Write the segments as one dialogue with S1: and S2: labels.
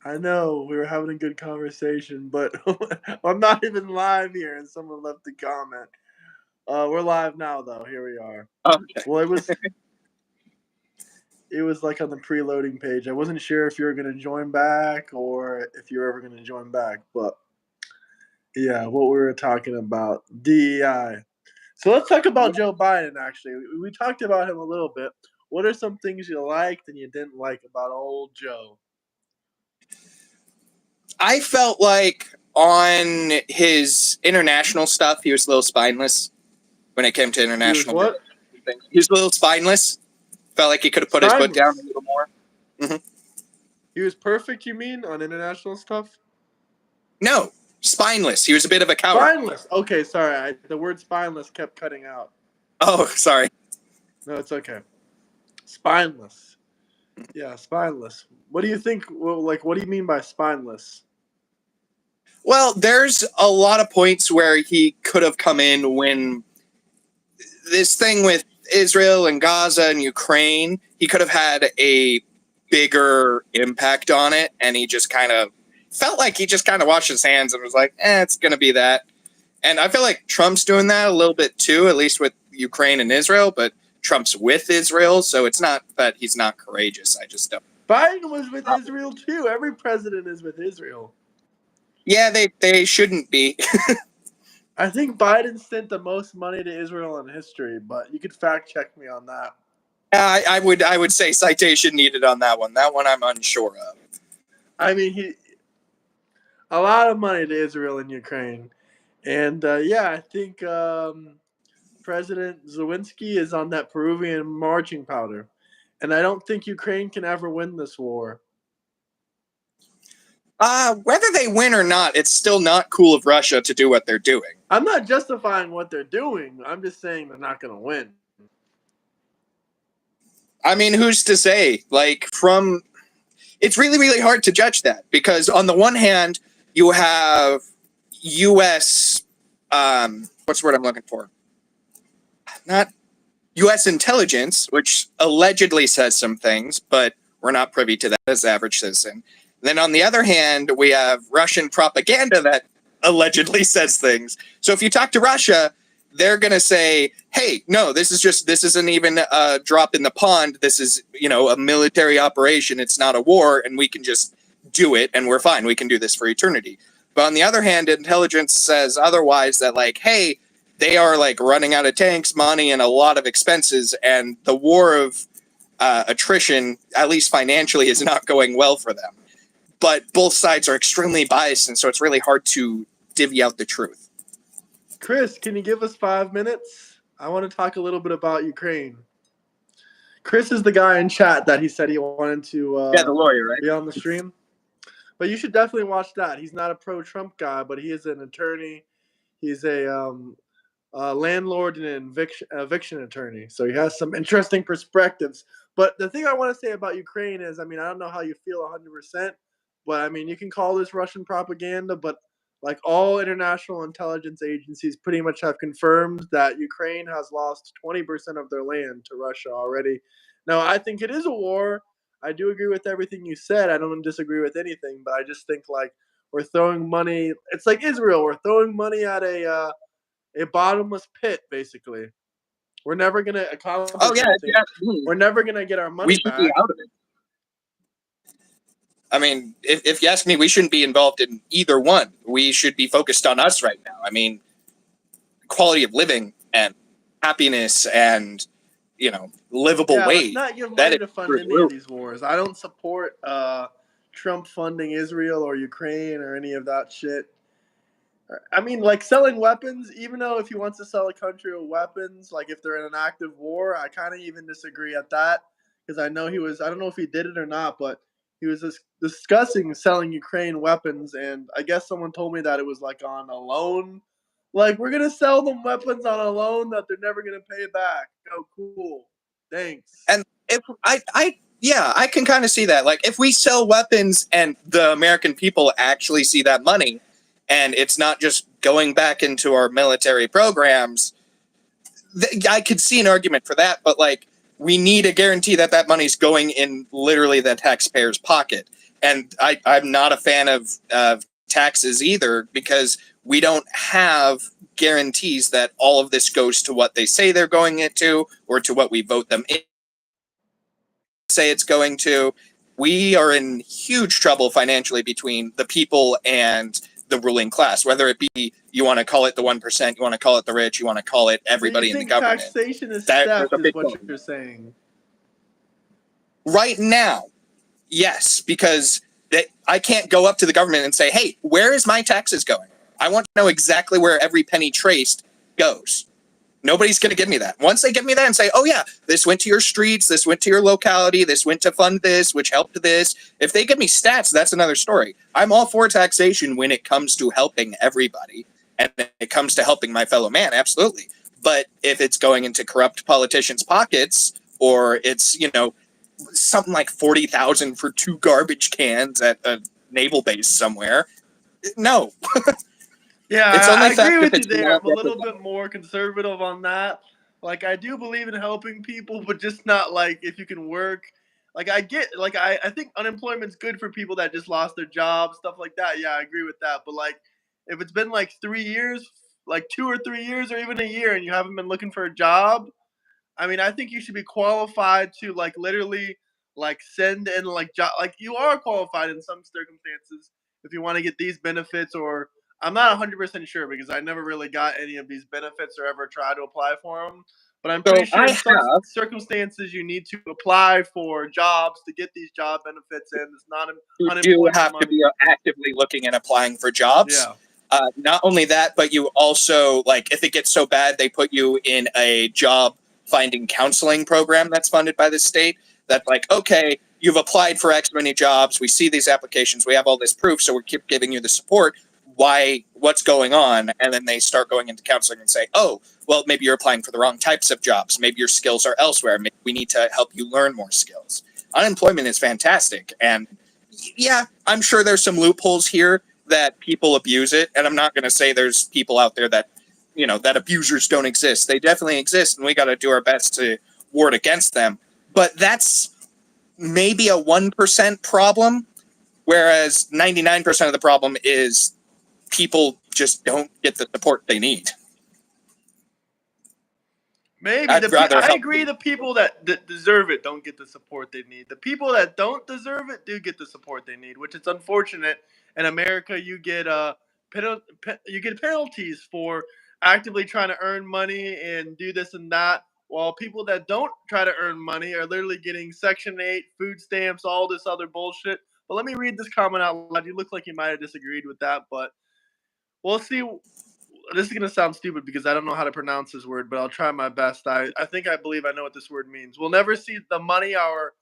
S1: I know we were having a good conversation, but I'm not even live here, and someone left a comment. We're live now, though. Here we are.
S2: Okay.
S1: Well, it was like on the preloading page. I wasn't sure if you were going to join back or if you were ever going to join back, but yeah, what we were talking about, DEI. So let's talk about Joe Biden. Actually, we talked about him a little bit. What are some things you liked and you didn't like about old Joe?
S2: I felt like on his international stuff, he was a little spineless when it came to international.
S1: What?
S2: He was a little spineless. Felt like he could have put his foot down a little more. Mm-hmm.
S1: He was perfect, you mean, on international stuff?
S2: No, spineless. He was a bit of a coward.
S1: Spineless. Okay, sorry. The word spineless kept cutting out.
S2: Oh, sorry.
S1: No, it's okay. Spineless. Yeah, spineless. What do you think? Well, like, what do you mean by spineless?
S2: Well, there's a lot of points where he could have come in when this thing with Israel and Gaza and Ukraine, he could have had a bigger impact on it, and he just kind of felt like he just kind of washed his hands and was like, it's going to be that. And I feel like Trump's doing that a little bit too, at least with Ukraine and Israel, but Trump's with Israel, so it's not that he's not courageous. I just don't.
S1: Biden was with Israel too. Every president is with Israel.
S2: Yeah, they shouldn't be.
S1: I think Biden sent the most money to Israel in history, but you could fact check me on that.
S2: I would say citation needed on that one. That one I'm unsure of.
S1: I mean, a lot of money to Israel and Ukraine, and I think President Zelensky is on that Peruvian marching powder, and I don't think Ukraine can ever win this war.
S2: Whether they win or not, it's still not cool of Russia to do what they're doing.
S1: I'm not justifying what they're doing. I'm just saying they're not going to win.
S2: I mean, who's to say? It's really, really hard to judge that because on the one hand, you have U.S. What's the word I'm looking for? Not U.S. intelligence, which allegedly says some things, but we're not privy to that as the average citizen. Then on the other hand, we have Russian propaganda that allegedly says things. So if you talk to Russia, they're going to say, hey, no, this isn't even a drop in the pond. This is, a military operation. It's not a war, and we can just do it, and we're fine. We can do this for eternity. But on the other hand, intelligence says otherwise, that hey, they are running out of tanks, money, and a lot of expenses, and the war of attrition, at least financially, is not going well for them. But both sides are extremely biased, and so it's really hard to divvy out the truth.
S1: Chris, can you give us 5 minutes? I want to talk a little bit about Ukraine. Chris is the guy in chat that he said he wanted to
S2: the lawyer, right?
S1: be on the stream. But you should definitely watch that. He's not a pro-Trump guy, but he is an attorney. He's a landlord and an eviction attorney. So he has some interesting perspectives. But the thing I want to say about Ukraine is, I don't know how you feel 100%, but you can call this Russian propaganda, but all international intelligence agencies pretty much have confirmed that Ukraine has lost 20% of their land to Russia already. Now, I think it is a war. I do agree with everything you said. I don't disagree with anything, but I just think we're throwing money. It's like Israel. We're throwing money at a bottomless pit, basically. We're never going to accomplish anything. We're never going to get our money back.
S2: Be out of it. I mean, if you ask me, we shouldn't be involved in either one. We should be focused on us right now. I mean, quality of living and happiness and, livable wage.
S1: Let's not give money to fund any of these wars. I don't support Trump funding Israel or Ukraine or any of that shit. Selling weapons, even though if he wants to sell a country with weapons, if they're in an active war, I kind of even disagree at that. Because I know I don't know if he did it or not, but he was discussing selling Ukraine weapons, and I guess someone told me that it was on a loan. We're going to sell them weapons on a loan that they're never going to pay back. Oh, cool. Thanks.
S2: And if I can kind of see that. If we sell weapons and the American people actually see that money, and it's not just going back into our military programs, I could see an argument for that, but we need a guarantee that money's going in literally the taxpayer's pocket. And I'm not a fan of taxes either, because we don't have guarantees that all of this goes to what they say they're going into, or to what we vote them in, say it's going to. We are in huge trouble financially between the people and the ruling class, whether it be, you want to call it the 1%, you want to call it the rich, you want to call it everybody in the government.
S1: Taxation is
S2: There's
S1: theft,
S2: a
S1: is
S2: big
S1: what
S2: problem.
S1: you're saying.
S2: Right now, yes, because I can't go up to the government and say, hey, where is my taxes going? I want to know exactly where every penny traced goes. Nobody's going to give me that. Once they give me that and say, oh yeah, this went to your streets, this went to your locality, this went to fund this, which helped this. If they give me stats, that's another story. I'm all for taxation when it comes to helping everybody, and it comes to helping my fellow man, absolutely. But if it's going into corrupt politicians' pockets, or it's, something like 40,000 for 2 garbage cans at a naval base somewhere, no.
S1: Yeah,
S2: It's only
S1: I agree with you
S2: it's
S1: there.
S2: not
S1: I'm a little bit more conservative on that. Like, I do believe in helping people, but just not like if you can work. Like, I think unemployment's good for people that just lost their jobs, stuff like that. Yeah, I agree with that. But like, if it's been like 3 years, like 2 or 3 years, or even a year, and you haven't been looking for a job, I mean, I think you should be qualified to like literally like send in like job. Like, you are qualified in some circumstances if you want to get these benefits, or I'm not 100% sure because I never really got any of these benefits or ever tried to apply for them. But I'm pretty sure in some circumstances you need to apply for jobs to get these job benefits, and it's not
S2: you do
S1: unemployment
S2: have
S1: money.
S2: to be actively looking and applying for jobs.
S1: Yeah.
S2: Not only that, but you also, like, if it gets so bad, they put you in a job finding counseling program that's funded by the state. That's like, okay, you've applied for X many jobs. We see these applications. We have all this proof, so we keep giving you the support. Why? What's going on? And then they start going into counseling and say, oh, well, maybe you're applying for the wrong types of jobs. Maybe your skills are elsewhere. Maybe we need to help you learn more skills. Unemployment is fantastic. And yeah, I'm sure there's some loopholes here that people abuse it. And I'm not going to say there's people out there that, that abusers don't exist. They definitely exist, and we got to do our best to ward against them. But that's maybe a 1% problem, whereas 99% of the problem is people just don't get the support they need.
S1: Maybe I agree. The people that deserve it don't get the support they need. The people that don't deserve it do get the support they need, which is unfortunate. In America, you get penalties for actively trying to earn money and do this and that, while people that don't try to earn money are literally getting Section 8, food stamps, all this other bullshit. But let me read this comment out loud. You look like you might have disagreed with that, but we'll see. This is going to sound stupid because I don't know how to pronounce this word, but I'll try my best. I believe I know what this word means. We'll never see the money our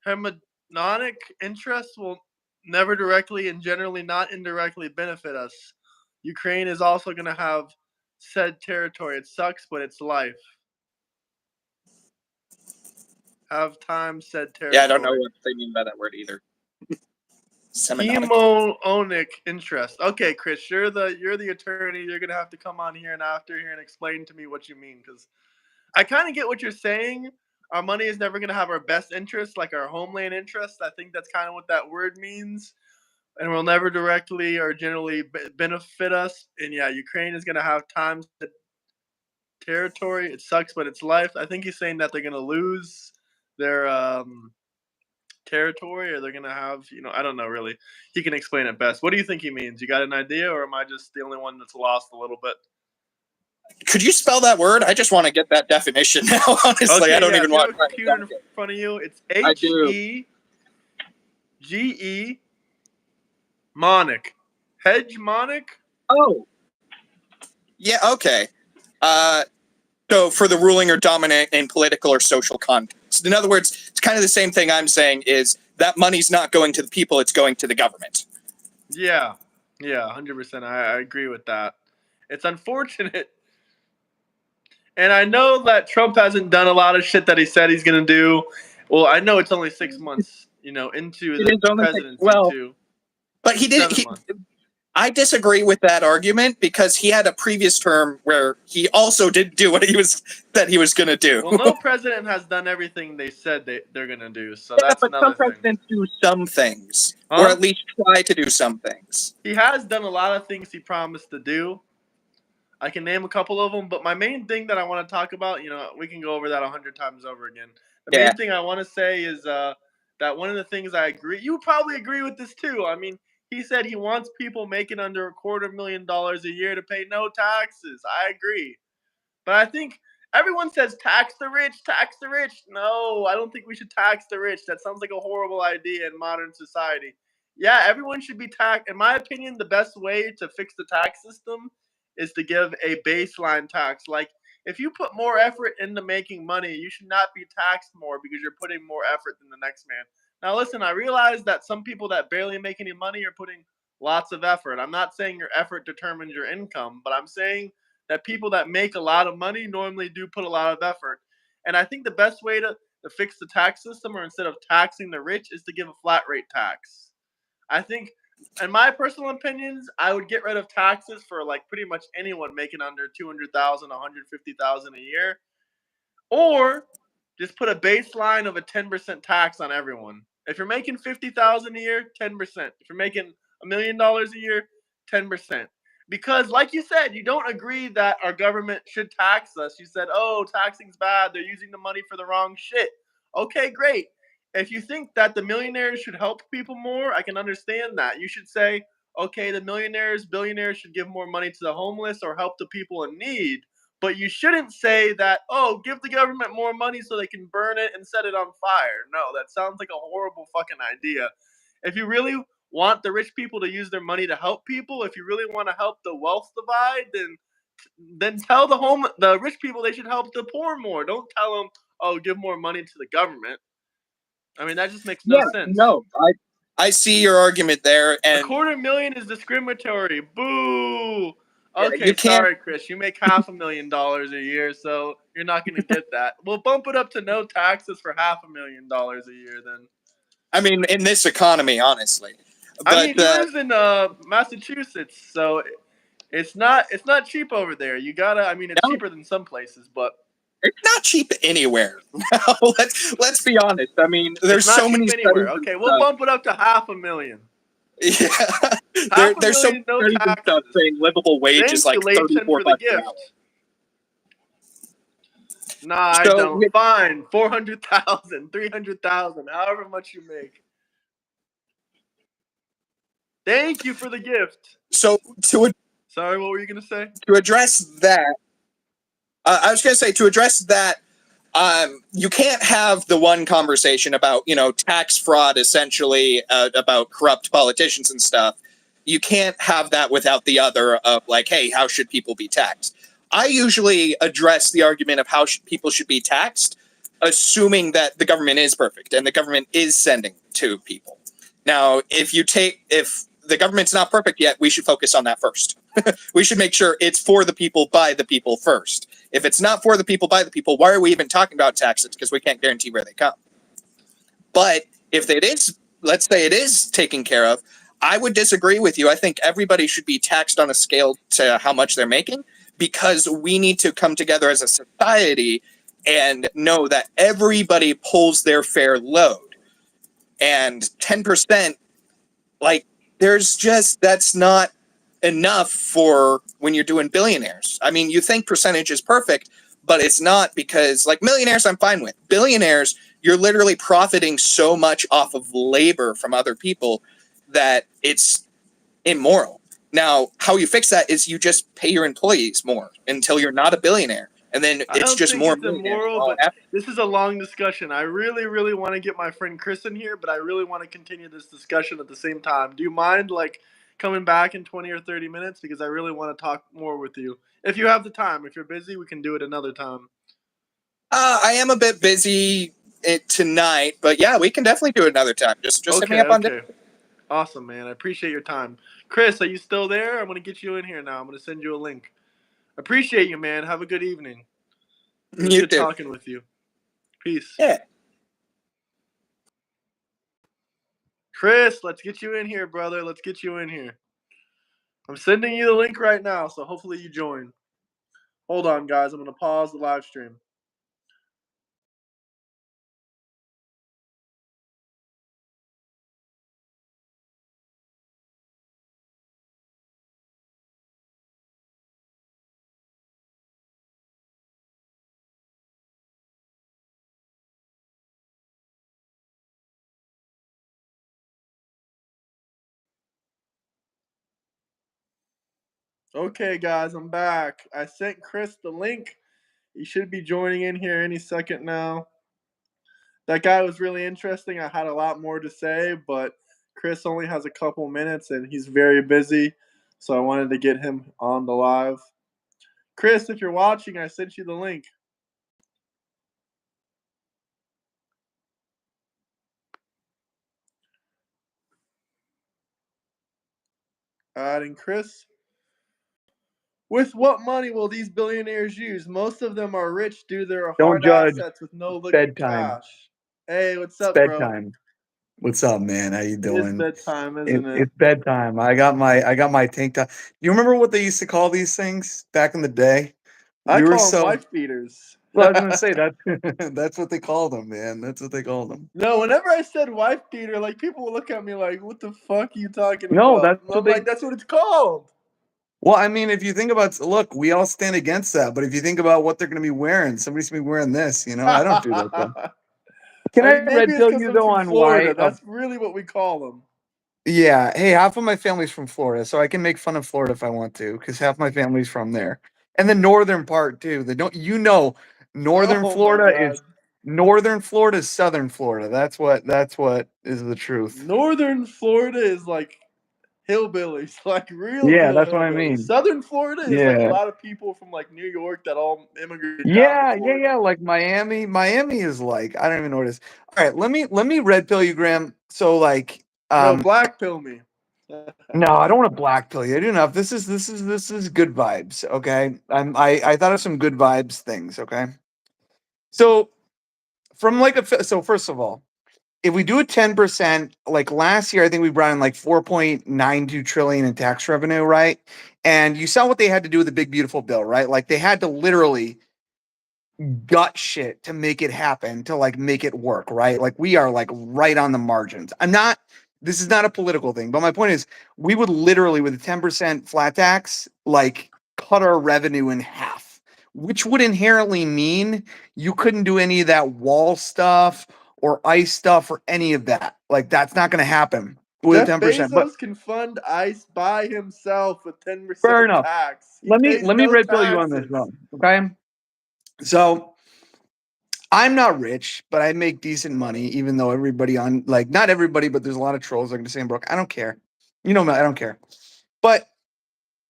S1: hemodonic interests will never directly and generally not indirectly benefit us. Ukraine is also going to have said territory. It sucks, but it's life. Have time, said territory.
S2: Yeah, I don't know what they mean by that word either.
S1: Hemodonic interest. Okay, Chris, you're the attorney. You're gonna have to come on here and after here and explain to me what you mean, because I kind of get what you're saying. Our money is never gonna have our best interest, like our homeland interest. I think that's kind of what that word means, and will never directly or generally benefit us. And yeah, Ukraine is gonna have times territory. It sucks, but it's life. I think he's saying that they're gonna lose their territory, or they're gonna have, I don't know, really. He can explain it best. What do you think he means? You got an idea, or am I just the only one that's lost a little bit?
S2: Could you spell that word? I just want to get that definition now. Honestly, okay, I don't even want to.
S1: Computer in front of you. It's HEGE monic. Hegemonic.
S2: Oh, yeah. Okay. So for the ruling or dominant in political or social context. In other words, it's kind of the same thing I'm saying, is that money's not going to the people, it's going to the government.
S1: Yeah, 100%. I agree with that. It's unfortunate. And I know that Trump hasn't done a lot of shit that he said he's going to do. Well, I know it's only 6 months, into the presidency too.
S2: But he did. I disagree with that argument because he had a previous term where he also didn't do what he was going to do.
S1: Well, no president has done everything they said they're going to do, so
S2: Yeah,
S1: that's
S2: but some
S1: another thing.
S2: presidents do some things, or
S1: Huh?
S2: at least try to do some things.
S1: He has done a lot of things he promised to do. I can name a couple of them, but my main thing that I want to talk about, we can go over that 100 times over again. The
S2: Yeah.
S1: main thing I want to say is that one of the things I agree, you probably agree with this too. I mean, he said he wants people making under $250,000 a year to pay no taxes. I agree. But I think everyone says tax the rich, tax the rich. No, I don't think we should tax the rich. That sounds like a horrible idea in modern society. Yeah, everyone should be taxed. In my opinion, the best way to fix the tax system is to give a baseline tax. Like, if you put more effort into making money, you should not be taxed more because you're putting more effort than the next man. Now, listen, I realize that some people that barely make any money are putting lots of effort. I'm not saying your effort determines your income, but I'm saying that people that make a lot of money normally do put a lot of effort. And I think the best way to fix the tax system, or instead of taxing the rich, is to give a flat rate tax. I think, in my personal opinions, I would get rid of taxes for like pretty much anyone making under 200,000, 150,000 a year, or just put a baseline of a 10% tax on everyone. If you're making 50,000 a year, 10%. If you're making $1 million a year, 10%. Because, like you said, you don't agree that our government should tax us. You said, oh, taxing's bad. They're using the money for the wrong shit. Okay, great. If you think that the millionaires should help people more, I can understand that. You should say, okay, the millionaires, billionaires should give more money to the homeless or help the people in need. But you shouldn't say that, oh, give the government more money so they can burn it and set it on fire. No, that sounds like a horrible fucking idea. If you really want the rich people to use their money to help people, if you really want to help the wealth divide, then tell the rich people they should help the poor more. Don't tell them, oh, give more money to the government. I mean, that just makes no sense.
S2: No, I see your argument there, and
S1: $250,000 is discriminatory. Boo. Okay,
S2: you can't.
S1: sorry, Chris. You make $500,000 a year, so you're not going to get that. We'll bump it up to no taxes for $500,000 a year then.
S2: I mean, in this economy, honestly. But,
S1: I mean, he lives in Massachusetts, so it's not cheap over there. You gotta. I mean, it's
S2: No.
S1: cheaper than some places, but
S2: it's not cheap anywhere. let's be honest. I mean, there's
S1: it's not
S2: so
S1: cheap
S2: many
S1: anywhere.
S2: studies.
S1: Okay, we'll bump it up to $500,000.
S2: Yeah, there's so many
S1: $500,000, no
S2: studies and stuff
S1: taxes.
S2: saying livable wage
S1: Thank
S2: is like
S1: you, Leighton,
S2: $34
S1: for the
S2: an
S1: gift.
S2: hour.
S1: Nah, I don't. Fine, 400,000, 300,000, however much you make. Thank you for the gift.
S2: So
S1: Sorry, what were you gonna say?
S2: To address that, I was gonna say to address that. You can't have the one conversation about tax fraud, essentially about corrupt politicians and stuff. You can't have that without the other of like, hey, how should people be taxed? I usually address the argument of how people should be taxed, assuming that the government is perfect and the government is sending to people. Now, if the government's not perfect yet, we should focus on that first. We should make sure it's for the people, by the people first. If it's not for the people, by the people, why are we even talking about taxes? Because we can't guarantee where they come. But if it is, let's say it is taken care of, I would disagree with you. I think everybody should be taxed on a scale to how much they're making, because we need to come together as a society and know that everybody pulls their fair load. And 10%, that's not enough for when you're doing billionaires. I mean, you think percentage is perfect, but it's not, because millionaires I'm fine with. Billionaires, you're literally profiting so much off of labor from other people that it's immoral. Now, how you fix that is you just pay your employees more until you're not a billionaire. And then it's just more.
S1: It's immoral, but this is a long discussion. I really, really want to get my friend Chris in here, but I really want to continue this discussion at the same time. Do you mind coming back in 20 or 30 minutes? Because I really want to talk more with you. If you have the time. If you're busy, we can do it another time.
S2: I am a bit busy tonight, but yeah, we can definitely do it another time. Just hit me up on this.
S1: Awesome, man. I appreciate your time. Chris, are you still there? I'm going to get you in here now. I'm going to send you a link. Appreciate you, man. Have a good evening. Good talking with you. Peace.
S2: Yeah.
S1: Chris, let's get you in here, brother. Let's get you in here. I'm sending you the link right now, so hopefully you join. Hold on, guys. I'm going to pause the live stream. Okay, guys, I'm back. I sent Chris the link. He should be joining in here any second now. That guy was really interesting. I had a lot more to say, but Chris only has a couple minutes and he's very busy. So I wanted to get him on the live. Chris, if you're watching, I sent you the link. Adding Chris. With what money will these billionaires use? Most of them are rich due to their
S3: Don't
S1: hard
S3: judge.
S1: assets with no liquid
S3: Bedtime.
S1: cash. Hey, what's
S3: It's
S1: up, bro?
S3: bedtime. What's up, man? How you
S1: It is
S3: doing?
S1: bedtime, isn't it?
S3: It's bedtime. I got my tank top. You remember what they used to call these things back in the day?
S1: I
S3: We were
S1: call them
S3: so.
S1: wife beaters.
S3: Well, I was gonna say that. That's what they called them, man. That's what they called them.
S1: No, whenever I said wife beater, like people would look at me like, "What the fuck are you talking
S3: No,
S1: about?"
S3: that's
S1: And
S3: what
S1: I'm
S3: they.
S1: like, "That's what it's called."
S3: Well, I mean, if you think about, look, we all stand against that, but if you think about what they're gonna be wearing, somebody's gonna be wearing this. I don't do that though. Can
S1: I
S3: I
S1: mean, maybe
S3: red
S1: it's
S3: pill
S1: because
S3: you
S1: I'm
S3: though
S1: from
S3: on why?
S1: Florida. That's really what we call them.
S3: Yeah. Hey, half of my family's from Florida, so I can make fun of Florida if I want to, because half my family's from there. And the northern part too. They don't northern
S1: Oh my
S3: Florida
S1: god,
S3: is southern Florida. That's what is the truth.
S1: Northern Florida is like hillbillies, like real
S3: Yeah,
S1: deal
S3: that's what I
S1: hillbillies.
S3: mean.
S1: Southern Florida is like a
S3: Yeah.
S1: lot of people from like New York that all immigrated down to
S3: Yeah, yeah,
S1: Florida.
S3: yeah. Like Miami. Miami is like, I don't even know what it is. All right, let me red pill you, Graham. So like
S1: No, black pill me.
S3: no, I don't want to black pill you. I do enough. This is good vibes. Okay. I thought of some good vibes things. Okay. So so first of all, if we do a 10%, like last year, I think we brought in like 4.92 trillion in tax revenue, right? And you saw what they had to do with the big beautiful bill, right? Like they had to literally gut shit to make it happen, to like make it work, right? Like we are like right on the margins. This is not a political thing, but my point is we would literally with a 10% flat tax, like cut our revenue in half, which would inherently mean you couldn't do any of that wall stuff or ICE stuff or any of that. Like that's not going to happen with a
S1: Jeff
S3: 10%. But
S1: Bezos can fund ICE by himself with 10%
S3: fair enough.
S1: tax. He
S3: Let me
S1: pays
S3: let me
S1: no
S3: red pill you on this
S1: taxes.
S3: though. Okay. So I'm not rich, but I make decent money, even though everybody not everybody, but there's a lot of trolls like to say, Brooke, I don't care. I don't care. But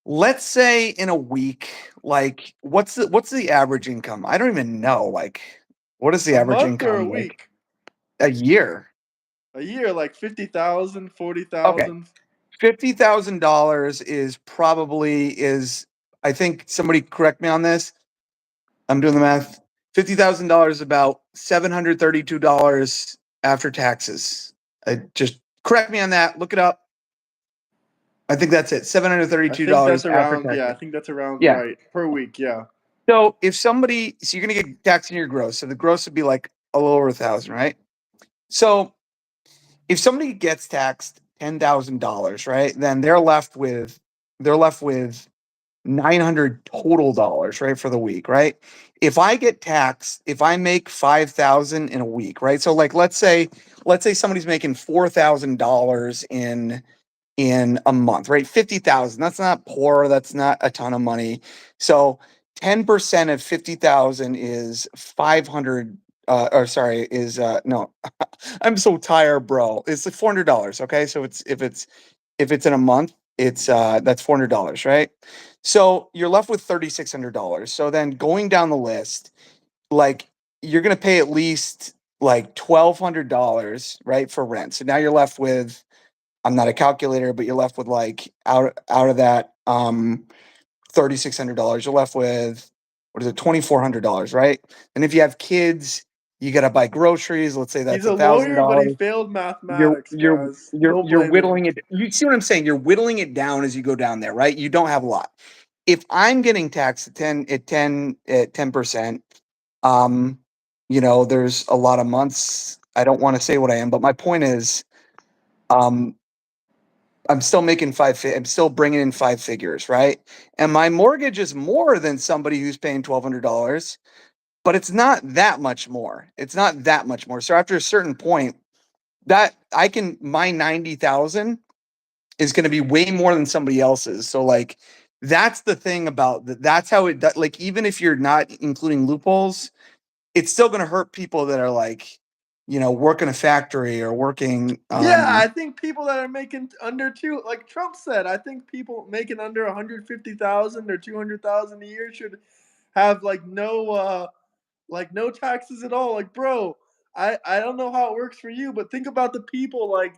S3: let's say in a week, like what's the average income? I don't even know. Like, what is the
S1: A
S3: average
S1: month or a
S3: income? Like
S1: week?
S3: a year.
S1: A year, like 50,000,
S3: Okay.
S1: 40,000.
S3: $50,000 is I think somebody correct me on this. I'm doing the math. $50,000 is about $732 after taxes. Just correct me on that. Look it up. I think that's it.
S1: I think that's
S3: $732 after
S1: around, yeah, I
S3: taxes.
S1: think that's around
S3: Yeah.
S1: right per week, yeah.
S3: So you're gonna get taxed on your gross. So the gross would be like a little over 1,000, right? So if somebody gets taxed $10,000, right, then they're left with 900 total dollars, right, for the week, right? If I make 5,000 in a week, right? So like let's say somebody's making $4,000 in a month, right? 50,000. That's not poor, that's not a ton of money. So 10% of 50,000 is 500 or sorry, is no. I'm so tired, bro. It's like $400, okay? So if it's in a month, it's that's $400, right? So you're left with $3,600. So then going down the list, like you're gonna pay at least like $1,200, right, for rent. So now you're left with, I'm not a calculator, but you're left with like out of that $3,600, you're left with what is it, $2,400, right? And if you have kids, You got to buy groceries. Let's say that's
S1: He's a lawyer, but he
S3: $1,000.
S1: failed
S3: You're
S1: mathematics,
S3: you're
S1: guys.
S3: you're
S1: Don't
S3: you're
S1: blame him.
S3: whittling it. You see what I'm saying? You're whittling it down as you go down there, right? You don't have a lot. If I'm getting taxed at 10%, there's a lot of months. I don't want to say what I am, but my point is, um, I'm still making I'm still bringing in five figures, right? And my mortgage is more than somebody who's paying $1,200, but it's not that much more. It's not that much more. So after a certain point, that my 90,000 is going to be way more than somebody else's. So like, that's the thing about that. That's how it does. Like, even if you're not including loopholes, it's still going to hurt people that are like, working a factory or working.
S1: Yeah, I think people that are making under like Trump said, I think people making under 150,000 or 200,000 a year should have like no taxes at all. Like, bro, I don't know how it works for you, but think about the people like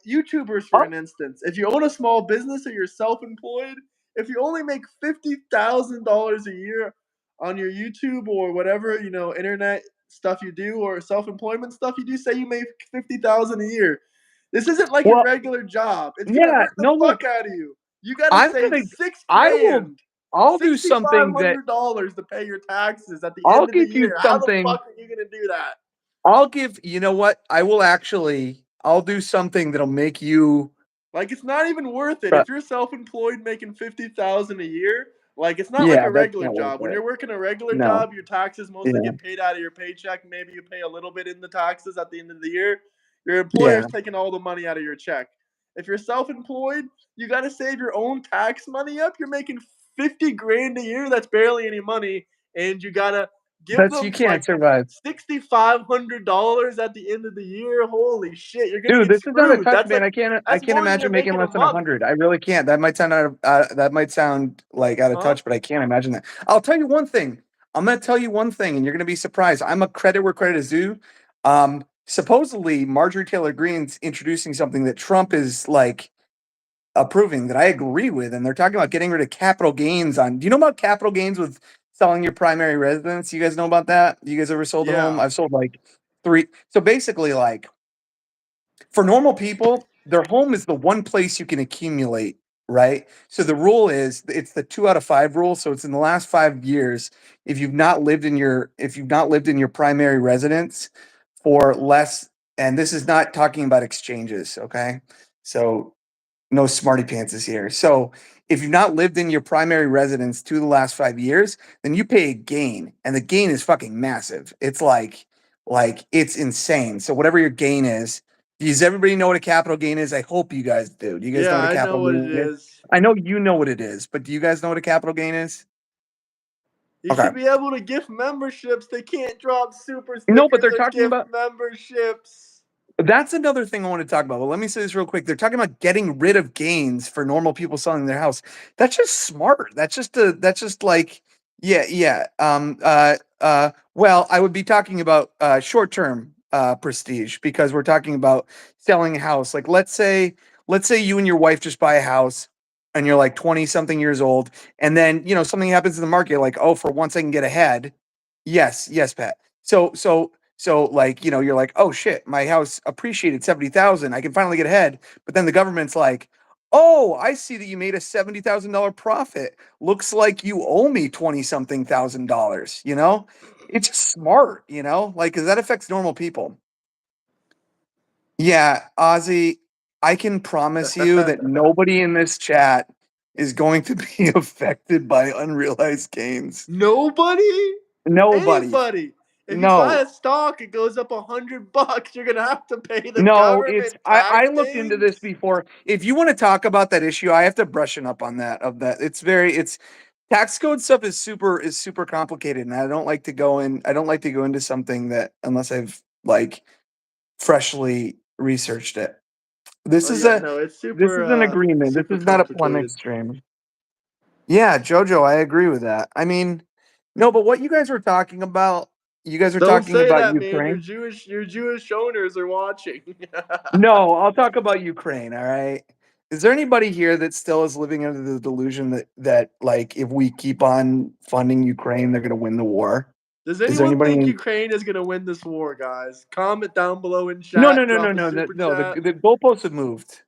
S1: YouTubers for
S3: Oh,
S1: an instance. If you own a small business or you're self-employed, if you only make $50,000 a year on your YouTube or whatever, internet stuff you do or self-employment stuff you do, say you make 50,000 a year. This isn't like your
S3: well,
S1: regular job. It's gonna
S3: yeah,
S1: hurt the
S3: no,
S1: fuck
S3: look,
S1: out of you. You gotta
S3: I'm
S1: save
S3: gonna,
S1: six
S3: I will,
S1: grand.
S3: I'll do something that
S1: $6,500 to pay your taxes at the
S3: I'll
S1: end of the
S3: give you
S1: year. How the
S3: something.
S1: fuck are you gonna do that?
S3: You know what? I'll do something that'll make you,
S1: Like, it's not even worth it.
S3: uh,
S1: If you're self-employed making 50,000 a year, like, it's not like
S3: yeah,
S1: a
S3: that's
S1: regular
S3: not worth
S1: job. When
S3: it.
S1: you're working a regular
S3: No,
S1: job, your taxes mostly
S3: yeah,
S1: get paid out of your paycheck. Maybe you pay a little bit in the taxes at the end of the year. Your
S3: yeah.
S1: employer's taking all the money out of your check. If you're self-employed, you got to save your own tax money up. You're making 50 grand a year. That's barely any money, and you got to give
S3: You
S1: them
S3: can't
S1: like
S3: survive.
S1: $6,500 at the end of the year. Holy shit, you're gonna
S3: Dude,
S1: get
S3: this is not a
S1: screwed.
S3: touch, man. I
S1: That's
S3: can't
S1: more than
S3: imagine
S1: you're
S3: making
S1: making a
S3: less than a
S1: month,
S3: hundred. I really can't. That might sound like out of
S1: huh?
S3: touch, but I can't imagine that. I'll tell you one thing. I'm gonna tell you one thing, and you're gonna be surprised. I'm a credit where credit is due. Supposedly Marjorie Taylor Greene's introducing something that Trump is like approving that I agree with, and they're talking about getting rid of capital gains on. Do you know about capital gains with selling your primary residence? You guys know about that? You guys ever sold a home?
S1: Yeah,
S3: I've sold like three. So basically, like, for normal people, their home is the one place you can accumulate, right? So the rule is it's the 2 out of 5 rule. So it's in the last 5 years, if you've not lived in your primary residence for less, and this is not talking about exchanges, okay? So no smarty pants is here. So if you've not lived in your primary residence the last 5 years, then you pay a gain, and the gain is fucking massive. It's like it's insane. So whatever your gain is, does everybody know what a capital gain is? I hope you guys do. Do you guys know
S1: yeah,
S3: what a
S1: I know
S3: capital
S1: what it
S3: gain is?
S1: is.
S3: I know you know what it is, but do you guys know what a capital gain is?
S1: You
S3: Okay.
S1: should be able to gift memberships. They can't drop super
S3: No, but
S1: stickers
S3: they're
S1: or
S3: talking
S1: gift
S3: about
S1: memberships.
S3: that's another thing I want to talk about. But let me say this real quick. They're talking about getting rid of gains for normal people selling their house. That's just smart. That's just like, yeah, yeah. Well, I would be talking about short-term prestige, because we're talking about selling a house. Like, let's say you and your wife just buy a house and you're like 20 something years old, and then something happens in the market, like, oh, for once I can get ahead. Yes, yes, Pat. So like, you're like, oh shit, my house appreciated 70,000. I can finally get ahead. But then the government's like, oh, I see that you made a $70,000 profit. Looks like you owe me 20 something $1,000, It's just smart, like, cause that affects normal people. Yeah, Ozzy, I can promise you that nobody in this chat is going to be affected by unrealized gains.
S1: Nobody?
S3: Nobody.
S1: Anybody. If you buy
S3: No.
S1: a stock, it goes up $100. You're gonna have to pay the
S3: No, it's
S1: government
S3: I
S1: tax
S3: looked into this
S1: gains.
S3: before. If you want to talk about that issue, I have to brushing up on that of that. It's tax code stuff is super complicated, and I don't like to go into something that unless I've like freshly researched it. This
S1: Oh
S3: is
S1: yeah,
S3: a
S1: no, it's
S3: this is an agreement. This
S1: super
S3: is not a one
S1: complicated.
S3: extreme. Yeah, Jojo, I agree with that. I mean, no, but what you guys were
S1: Don't
S3: talking
S1: say
S3: about
S1: that, man.
S3: Ukraine.
S1: Your Jewish owners are watching.
S3: No, I'll talk about Ukraine, all right? Is there anybody here that still is living under the delusion that like if we keep on funding Ukraine, they're going to win the war?
S1: Does
S3: Is there
S1: anyone
S3: anybody?
S1: think Ukraine is going to win this war, guys? Comment down below in
S3: No,
S1: chat. Drop a
S3: no.
S1: super
S3: No,
S1: chat.
S3: the goalposts have moved.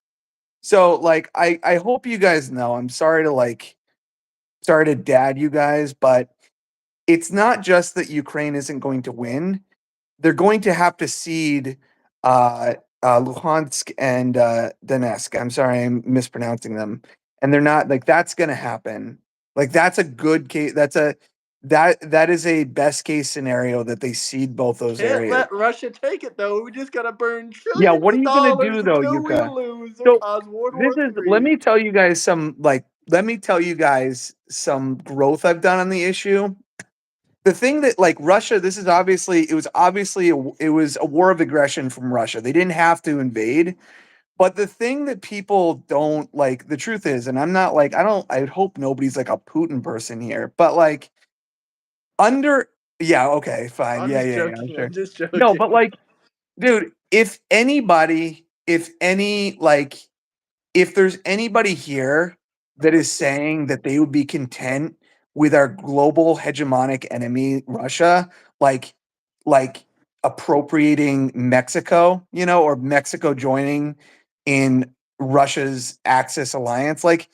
S3: So like I hope you guys know. I'm sorry to dad you guys, but it's not just that Ukraine isn't going to win. They're going to have to cede Luhansk and Donetsk. I'm sorry, I'm mispronouncing them. And they're not like that's going to happen. Like that's a good case. That is a best case scenario that they cede both those
S1: Can't
S3: areas.
S1: let Russia take it though. We just gotta burn
S3: Yeah,
S1: trillions
S3: what are
S1: of
S3: you going to
S1: dollars
S3: do though,
S1: until we
S3: Yuka?
S1: lose or
S3: So
S1: cause World
S3: this
S1: War
S3: is let
S1: III.
S3: me tell you guys some growth I've done on the issue. The thing that like Russia, this is obviously it was a war of aggression from Russia. They didn't have to invade, but the thing that people don't like, the truth is, and I'm not like I hope nobody's like a Putin person here, but like under yeah, okay, fine,
S1: I'm just
S3: I'm
S1: joking.
S3: sure.
S1: I'm just
S3: No,
S1: joking.
S3: but like, dude, if there's anybody here that is saying that they would be content with our global hegemonic enemy, Russia, like like appropriating Mexico, or Mexico joining in Russia's Axis alliance, like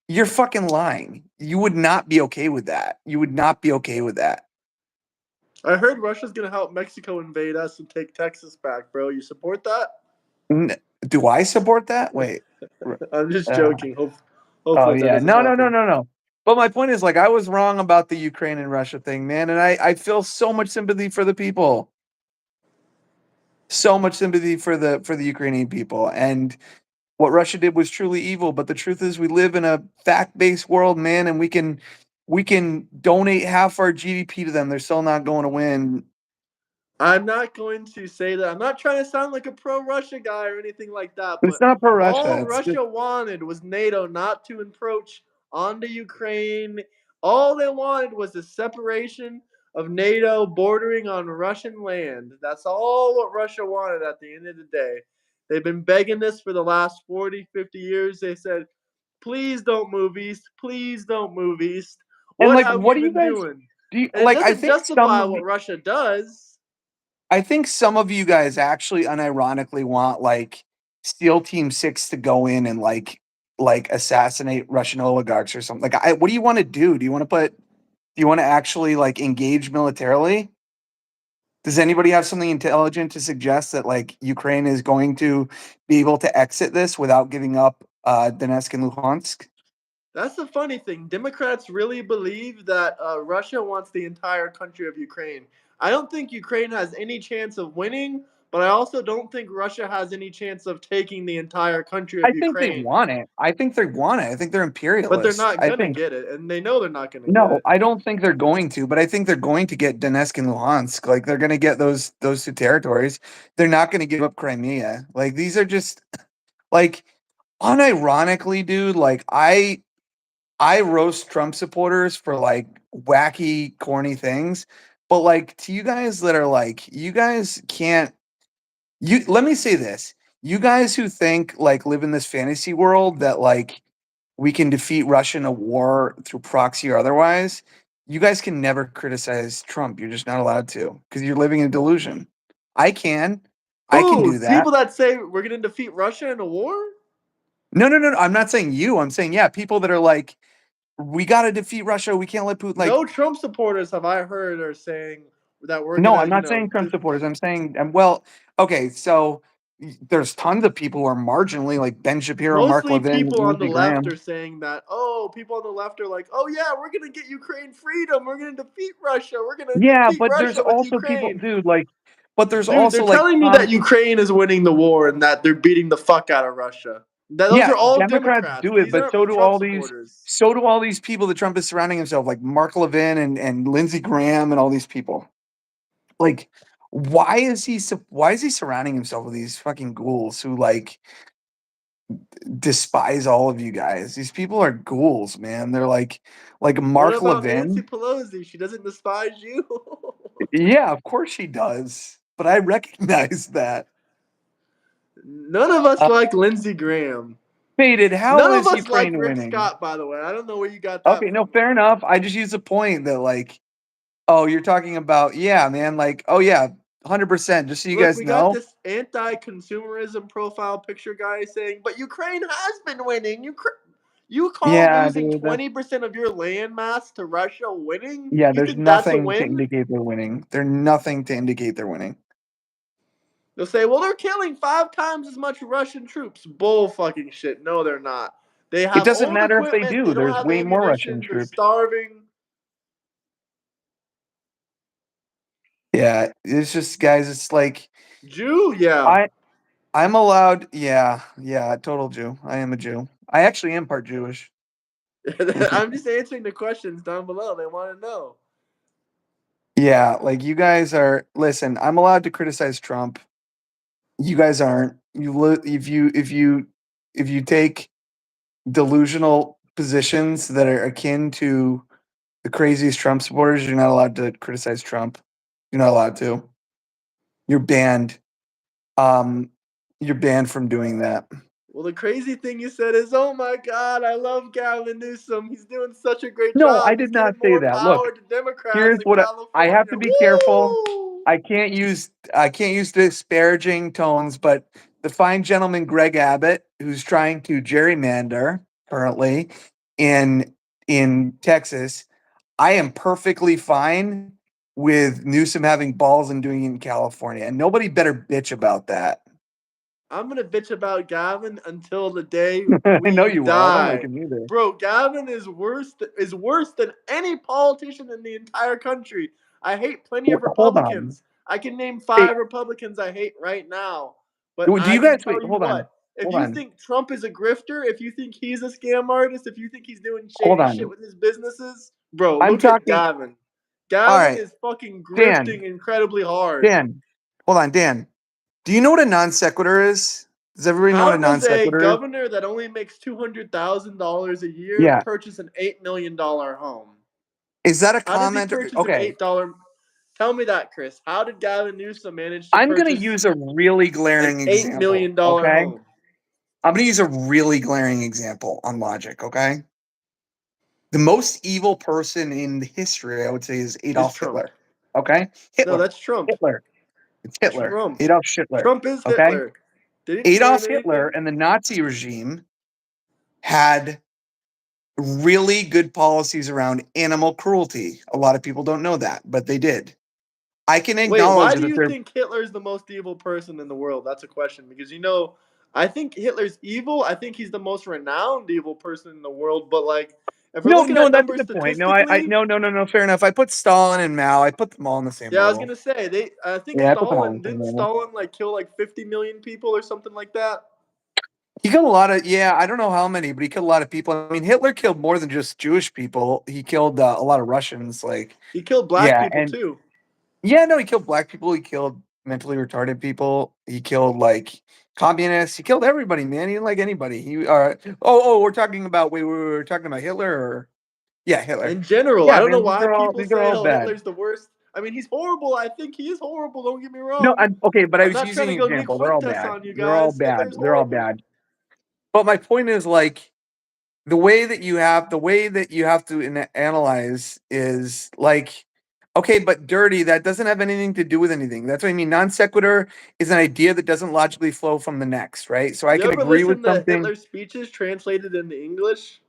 S3: you're fucking lying. You would not be okay with that. You would not be okay with that.
S1: I heard Russia's gonna help Mexico invade us and take Texas back, bro. You support that?
S3: N- Do I support that? Wait.
S1: I'm just
S3: Uh,
S1: joking.
S3: Oh
S1: Hopefully that
S3: yeah,
S1: doesn't
S3: no, no, no,
S1: happen.
S3: no, no. But my point is, like, I was wrong about the Ukraine and Russia thing, man, and I feel so much sympathy for the people, so much sympathy for the Ukrainian people, and what Russia did was truly evil. But the truth is, we live in a fact based world, man, and we can donate half our GDP to them. They're still not going to win.
S1: I'm not going to say that. I'm not trying to sound like a pro-Russia guy or anything like that,
S3: It's
S1: but
S3: not pro Russia.
S1: all
S3: It's just
S1: Russia wanted was NATO not to encroach onto Ukraine. All they wanted was the separation of NATO bordering on Russian land. That's all what Russia wanted at the end of the day. They've been begging this for the last 40, 50 years. They said, please don't move east. Please don't move east.
S3: and
S1: What
S3: like,
S1: have
S3: what
S1: we
S3: do you
S1: been
S3: guys
S1: doing?
S3: do? You,
S1: And it
S3: like,
S1: doesn't justify what Russia does.
S3: I think some of you guys actually unironically want like SEAL Team 6 to go in and like assassinate Russian oligarchs or something. Like what do you want to do? Do you want to actually like engage militarily? Does anybody have something intelligent to suggest that like Ukraine is going to be able to exit this without giving up Donetsk and Luhansk?
S1: That's the funny thing. Democrats really believe that Russia wants the entire country of Ukraine. I don't think Ukraine has any chance of winning, but I also don't think Russia has any chance of taking the entire country
S3: I
S1: of
S3: think they
S1: Ukraine.
S3: want it. I think they want it. I think they're
S1: But they're
S3: imperialists.
S1: not
S3: I
S1: going to
S3: think
S1: get it, and they know they're not going to get
S3: No,
S1: it.
S3: I don't think they're going to, but I think they're going to get Donetsk and Luhansk. Like they're going to get those two territories. They're not going to give up Crimea. Like these are just like unironically, dude. Like I roast Trump supporters for like wacky, corny things, but like to you guys that are like, you guys can't. You let me say this: you guys who think like live in this fantasy world that like we can defeat Russia in a war through proxy or otherwise, you guys can never criticize Trump. You're just not allowed to because you're living in delusion. I can. I can
S1: Who?
S3: do that.
S1: People that say we're going to defeat Russia in a war?
S3: No, no, no, no. I'm not saying you. I'm saying, yeah, people that are like, we got to defeat Russia. We can't let Putin, like,
S1: No Trump supporters have I heard are saying that we're going
S3: no,
S1: to,
S3: I'm not saying Trump supporters. I'm saying, well, okay, so there's tons of people who are marginally like Ben Shapiro, Mark
S1: mostly
S3: Levin,
S1: people on the
S3: Lindsey
S1: left
S3: Graham.
S1: are saying that, oh, people on the left are like, oh yeah, we're gonna get Ukraine freedom, we're gonna defeat Russia, we're gonna
S3: Yeah,
S1: defeat
S3: but there's
S1: Russia with
S3: also people,
S1: Ukraine.
S3: dude, like, but there's
S1: Dude, they're
S3: also like
S1: telling me that Ukraine is winning the war and that they're beating the fuck out of Russia. Those
S3: yeah,
S1: are all
S3: Democrats
S1: Democrats.
S3: do it,
S1: These
S3: but
S1: aren't Trump supporters.
S3: so do all these people that Trump is surrounding himself, like Mark Levin and Lindsey Graham and all these people. Like, why is he surrounding himself with these fucking ghouls who like despise all of you guys? These people are ghouls, man. They're like
S1: What
S3: Mark
S1: about Nancy
S3: Levin.
S1: Pelosi? She doesn't despise you.
S3: Yeah, of course she does, but I recognize that.
S1: None of us
S3: Uh,
S1: like Lindsey Graham.
S3: Faded, how
S1: None of
S3: is
S1: us like
S3: Ukraine
S1: Rick
S3: winning?
S1: Scott, by the way. I don't know where you got that
S3: Okay, no,
S1: from.
S3: fair enough. I just use the point that like Oh, you're talking about, yeah, man. Like, oh yeah, 100%. Just so you
S1: Look,
S3: guys
S1: we got
S3: know.
S1: this anti-consumerism profile picture guy saying, "But Ukraine has been winning. You call
S3: Yeah,
S1: losing
S3: dude.
S1: 20% of your land mass to Russia winning?
S3: Yeah,
S1: You
S3: there's
S1: think that's a
S3: nothing to
S1: win?"
S3: indicate they're winning. There's nothing to indicate they're winning.
S1: They'll say, "Well, they're killing 5 times as much Russian troops." Bull fucking shit. No, they're not. They
S3: It
S1: have
S3: doesn't
S1: old
S3: matter if they
S1: equipment.
S3: do.
S1: They don't
S3: There's
S1: have
S3: way more Russian
S1: ammunition. They're
S3: troops.
S1: starving.
S3: Yeah, it's just, guys, it's like
S1: Jew, yeah.
S3: I I'm allowed, yeah, yeah, total Jew. I am a Jew. I actually am part Jewish.
S1: I'm just answering the questions down below. They want to know.
S3: Yeah, like you guys are, listen, I'm allowed to criticize Trump. You guys aren't. If you take delusional positions that are akin to the craziest Trump supporters, you're not allowed to criticize Trump. You're not allowed to. You're banned. Um, you're banned from doing that.
S1: Well, the crazy thing you said is, "Oh my God, I love Gavin Newsom. He's doing such a great
S3: No, I
S1: job. He's
S3: did not
S1: giving
S3: say
S1: more
S3: that. Look,
S1: power to Democrats
S3: here's
S1: in
S3: what I have
S1: California."
S3: to be careful.
S1: Woo!
S3: I can't use disparaging tones, but the fine gentleman Greg Abbott, who's trying to gerrymander currently in Texas, I am perfectly fine with Newsom having balls and doing it in California, and nobody better bitch about that.
S1: I'm gonna bitch about Gavin until the day
S3: I know
S1: we
S3: you will. I don't like
S1: die.
S3: him either.
S1: Bro, Gavin is worse than any politician in the entire country. I hate plenty of
S3: Hold on.
S1: Republicans. I can name
S3: Hey,
S1: 5 Republicans I hate right now. But
S3: do
S1: I
S3: you
S1: can
S3: guys
S1: tell
S3: wait?
S1: you
S3: Hold on.
S1: what, if
S3: Hold
S1: you
S3: on.
S1: think Trump is a grifter, if you think he's a scam artist, if you think he's doing
S3: Hold
S1: shady shit
S3: on.
S1: with his businesses, bro,
S3: I'm
S1: look at
S3: talking.
S1: Gavin.
S3: All
S1: Gavin
S3: right,
S1: is fucking
S3: Dan.
S1: grifting incredibly hard.
S3: Dan. Hold on, Dan. Do you know what a non sequitur is? Does everybody know what
S1: How
S3: a non
S1: does a
S3: sequitur is?
S1: governor that only makes $200,000 a year
S3: Yeah.
S1: purchase an $8 million home?
S3: Is that a
S1: How does he
S3: comment?
S1: purchase an
S3: Okay.
S1: $8? Tell me that, Chris. How did Gavin Newsom manage to
S3: I'm going to
S1: purchase
S3: use a really
S1: an
S3: glaring
S1: $8
S3: example.
S1: million dollar
S3: Okay.
S1: home?
S3: I'm going to use a really glaring example on logic. Okay. The most evil person in history, I would say, is
S1: Is
S3: Adolf
S1: Trump?
S3: Hitler. Okay.
S1: No,
S3: Hitler.
S1: that's Trump.
S3: Hitler. It's Hitler.
S1: Trump.
S3: Adolf Hitler.
S1: Trump is
S3: Okay.
S1: Hitler. Didn't he ban
S3: Adolf Hitler
S1: anything?
S3: and the Nazi regime had really good policies around animal cruelty. A lot of people don't know that, but they did. I can
S1: Wait, why
S3: acknowledge
S1: do
S3: that
S1: you
S3: they're
S1: think Hitler's the most evil person in the world? That's a question because I think Hitler's evil. I think he's the most renowned evil person in the world. But like, if we're
S3: no,
S1: looking
S3: no.
S1: at
S3: That's a
S1: numbers
S3: good point. No, I
S1: statistically,
S3: no, no, no, no. Fair enough. I put Stalin and Mao. I put them all on the same
S1: yeah, I was
S3: level.
S1: gonna say they. I think
S3: Yeah, I put them all on
S1: Stalin
S3: the same
S1: didn't
S3: level.
S1: Stalin like kill like 50 million people or something like that.
S3: He killed a lot of. Yeah, I don't know how many, but he killed a lot of people. I mean, Hitler killed more than just Jewish people. He killed a lot of Russians. Like,
S1: He killed black
S3: yeah,
S1: people
S3: and
S1: too.
S3: yeah, no, he killed black people. He killed mentally retarded people. He killed like communists. He killed everybody, man. He didn't like anybody. We're talking about we were talking about Hitler or yeah, Hitler.
S1: In general, I
S3: Yeah,
S1: don't know
S3: man,
S1: why people
S3: these are
S1: say,
S3: all
S1: "Oh,
S3: bad.
S1: Hitler's the worst." I mean, he's horrible. I think he is horrible. Don't get me
S3: No,
S1: wrong.
S3: I'm okay, but I
S1: I'm
S3: was
S1: not trying
S3: using
S1: to
S3: an
S1: go Nick
S3: example. They're all
S1: Fuentes
S3: bad.
S1: on you
S3: They're all
S1: guys.
S3: bad.
S1: Hitler's
S3: They're all
S1: horrible.
S3: bad. But my point is like the way that you have to analyze is like okay, but dirty, that doesn't have anything to do with anything. That's what I mean. Non sequitur is an idea that doesn't logically flow from the next, right? So I
S1: You
S3: can
S1: ever
S3: agree with
S1: listen to
S3: something.
S1: Hitler's speeches translated into English?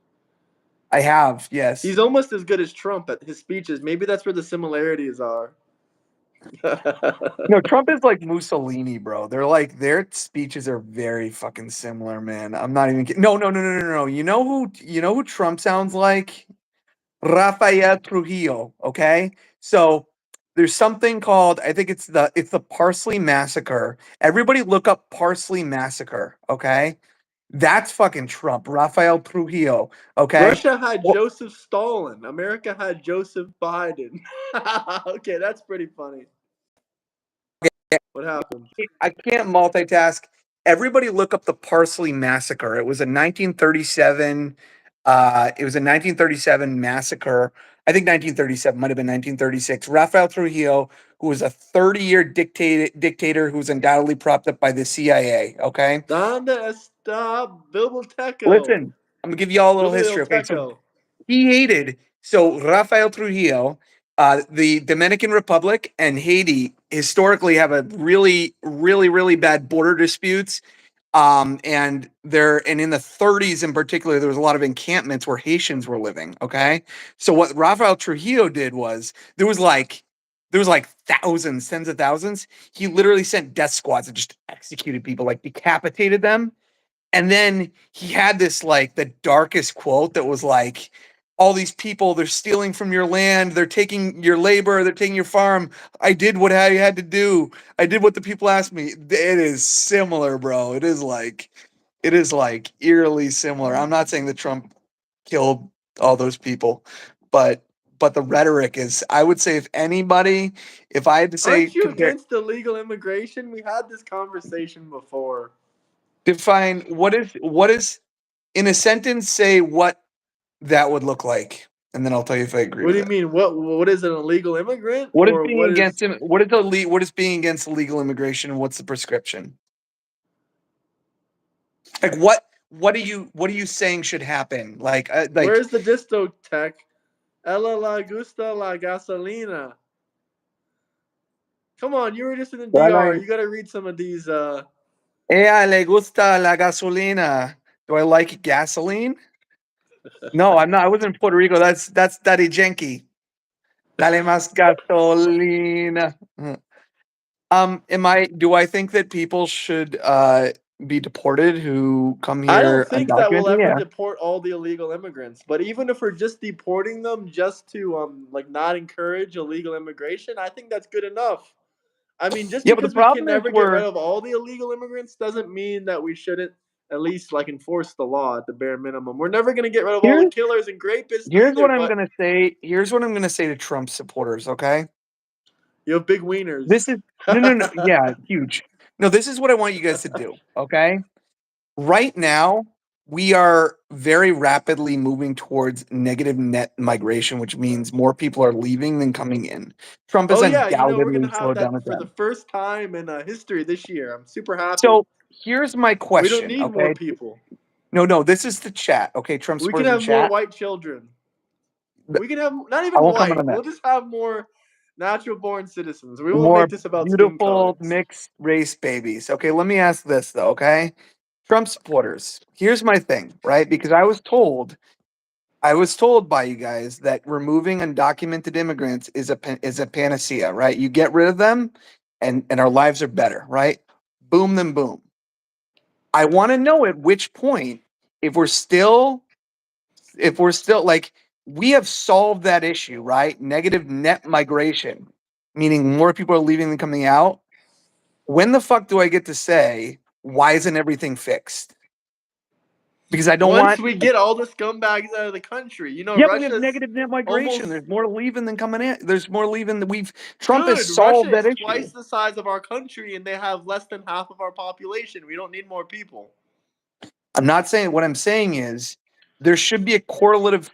S3: I have, yes.
S1: He's almost as good as Trump at his speeches. Maybe that's where the similarities are.
S3: No, Trump is like Mussolini, bro. They're like their speeches are very fucking similar, man. I'm not even kidding. No, no, no, no, no, no. You know who Trump sounds like? Rafael Trujillo. Okay, so there's something called I think it's the Parsley Massacre. Everybody look up Parsley Massacre. Okay, that's fucking Trump. Rafael Trujillo. Okay.
S1: Russia had
S3: Well,
S1: Joseph Stalin. America had Joseph Biden. Okay, that's pretty funny. What happened?
S3: I can't multitask. Everybody look up the Parsley Massacre. It was a 1937 massacre. I think 1937 might have been 1936. Rafael Trujillo, who was a 30-year dictator who was undoubtedly propped up by the CIA. Okay,
S1: Donde está Biblioteco?
S3: listen, I'm gonna give you all a little history. Okay, so
S1: Biblioteco.
S3: he hated. So Rafael Trujillo The Dominican Republic and Haiti historically have a really bad border disputes. And in the 30s in particular, there was a lot of encampments where Haitians were living. Okay. So what Rafael Trujillo did was there was like thousands, tens of thousands. He literally sent death squads and just executed people, like decapitated them. And then he had this like the darkest quote that was like, all these people, they're stealing from your land, they're taking your labor, they're taking your farm. I did what I had to do. I did what the people asked me. It is similar, bro. It is like eerily similar. I'm not saying that Trump killed all those people, but the rhetoric is, I would say, if anybody, if I had to say
S1: Aren't you
S3: compare,
S1: against illegal immigration? We had this conversation before.
S3: define what is in a sentence, say what that would look like, and then I'll tell you if I agree
S1: What
S3: with
S1: do you
S3: it.
S1: mean? What is an illegal immigrant?
S3: What is
S1: Or
S3: being
S1: what is
S3: against him? What is being against illegal immigration? And what's the prescription? Like what are you saying should happen? Like
S1: where's the disto tech? Ella la gusta la gasolina. Come on, you were just in the DR. You gotta read some of these
S3: ella le gusta la gasolina. Do I like gasoline? No, I'm not. I wasn't in Puerto Rico. That's Daddy Yankee. Dale más gasolina. Do I think that people should be deported who come
S1: I don't
S3: here
S1: think that we'll
S3: undocumented?
S1: ever
S3: Yeah.
S1: deport all the illegal immigrants, but even if we're just deporting them just to like not encourage illegal immigration, I think that's good enough. I mean, just
S3: Yeah, but the
S1: because we can
S3: problem is
S1: never get rid of all the illegal immigrants doesn't mean that we shouldn't at least like enforce the law at the bare minimum. We're never going to get rid of all the
S3: here's
S1: killers and rapists
S3: here's
S1: either,
S3: what I'm
S1: but
S3: gonna say. Here's what I'm gonna say to Trump supporters, okay?
S1: you have big wieners.
S3: This is no, yeah, huge. No, this is what I want you guys to do, okay? Right now, we are very rapidly moving towards negative net migration, which means more people are leaving than coming in. Trump has
S1: Oh yeah, we're
S3: undoubtedly
S1: gonna have
S3: slowed down the
S1: that for the
S3: trend.
S1: first time in history this year. I'm super happy.
S3: So here's my
S1: We don't
S3: question,
S1: need more
S3: okay?
S1: people.
S3: No, this is the chat, okay? Trump
S1: We can
S3: supporters in
S1: have more
S3: chat.
S1: white children.
S3: Th-
S1: We can have not
S3: I
S1: even
S3: won't comment
S1: white.
S3: on that.
S1: We'll just have more natural born citizens. We won't
S3: More
S1: make this about skin
S3: beautiful
S1: colors.
S3: mixed race babies. Okay, let me ask this though, okay? Trump supporters. Here's my thing, right? Because I was told by you guys that removing undocumented immigrants is a panacea, right? You get rid of them and our lives are better, right? Boom then boom. I want to know at which point, if we're still like, we have solved that issue, right? Negative net migration, meaning more people are leaving than coming out. When the fuck do I get to say, why isn't everything fixed? Because I don't
S1: Once
S3: want,
S1: we get all the scumbags out of the country,
S3: yeah, but we have
S1: Russia's
S3: negative net migration.
S1: almost
S3: There's more leaving than coming in. There's more leaving than Trump has
S1: good. Russia
S3: solved that
S1: is
S3: issue.
S1: twice the size of our country, and they have less than half of our population. We don't need more people.
S3: I'm not saying, what I'm saying is there should be a correlative,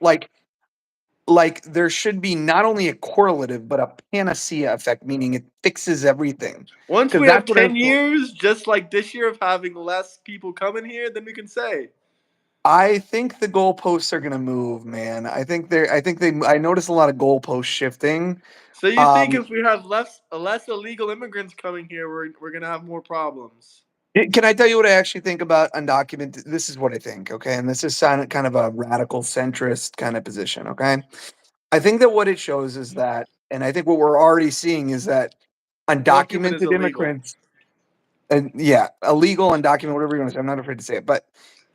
S3: there should be not only a correlative, but a panacea effect, meaning it fixes everything.
S1: Once
S3: Because
S1: we have
S3: that's what I was
S1: 10
S3: told.
S1: years, just like this year, of having less people coming here, then we can say.
S3: I think the goalposts are gonna move, man. I noticed a lot of goalpost shifting.
S1: So you think
S3: Um,
S1: if we have less illegal immigrants coming here, we're gonna have more problems?
S3: can I tell you what I actually think about undocumented? This is what I think, okay? And this is kind of a radical centrist kind of position, okay? I think that what it shows is that, and I think what we're already seeing is that
S1: More human is
S3: undocumented
S1: illegal.
S3: immigrants, and yeah, illegal, undocumented, whatever you want to say, I'm not afraid to say it, but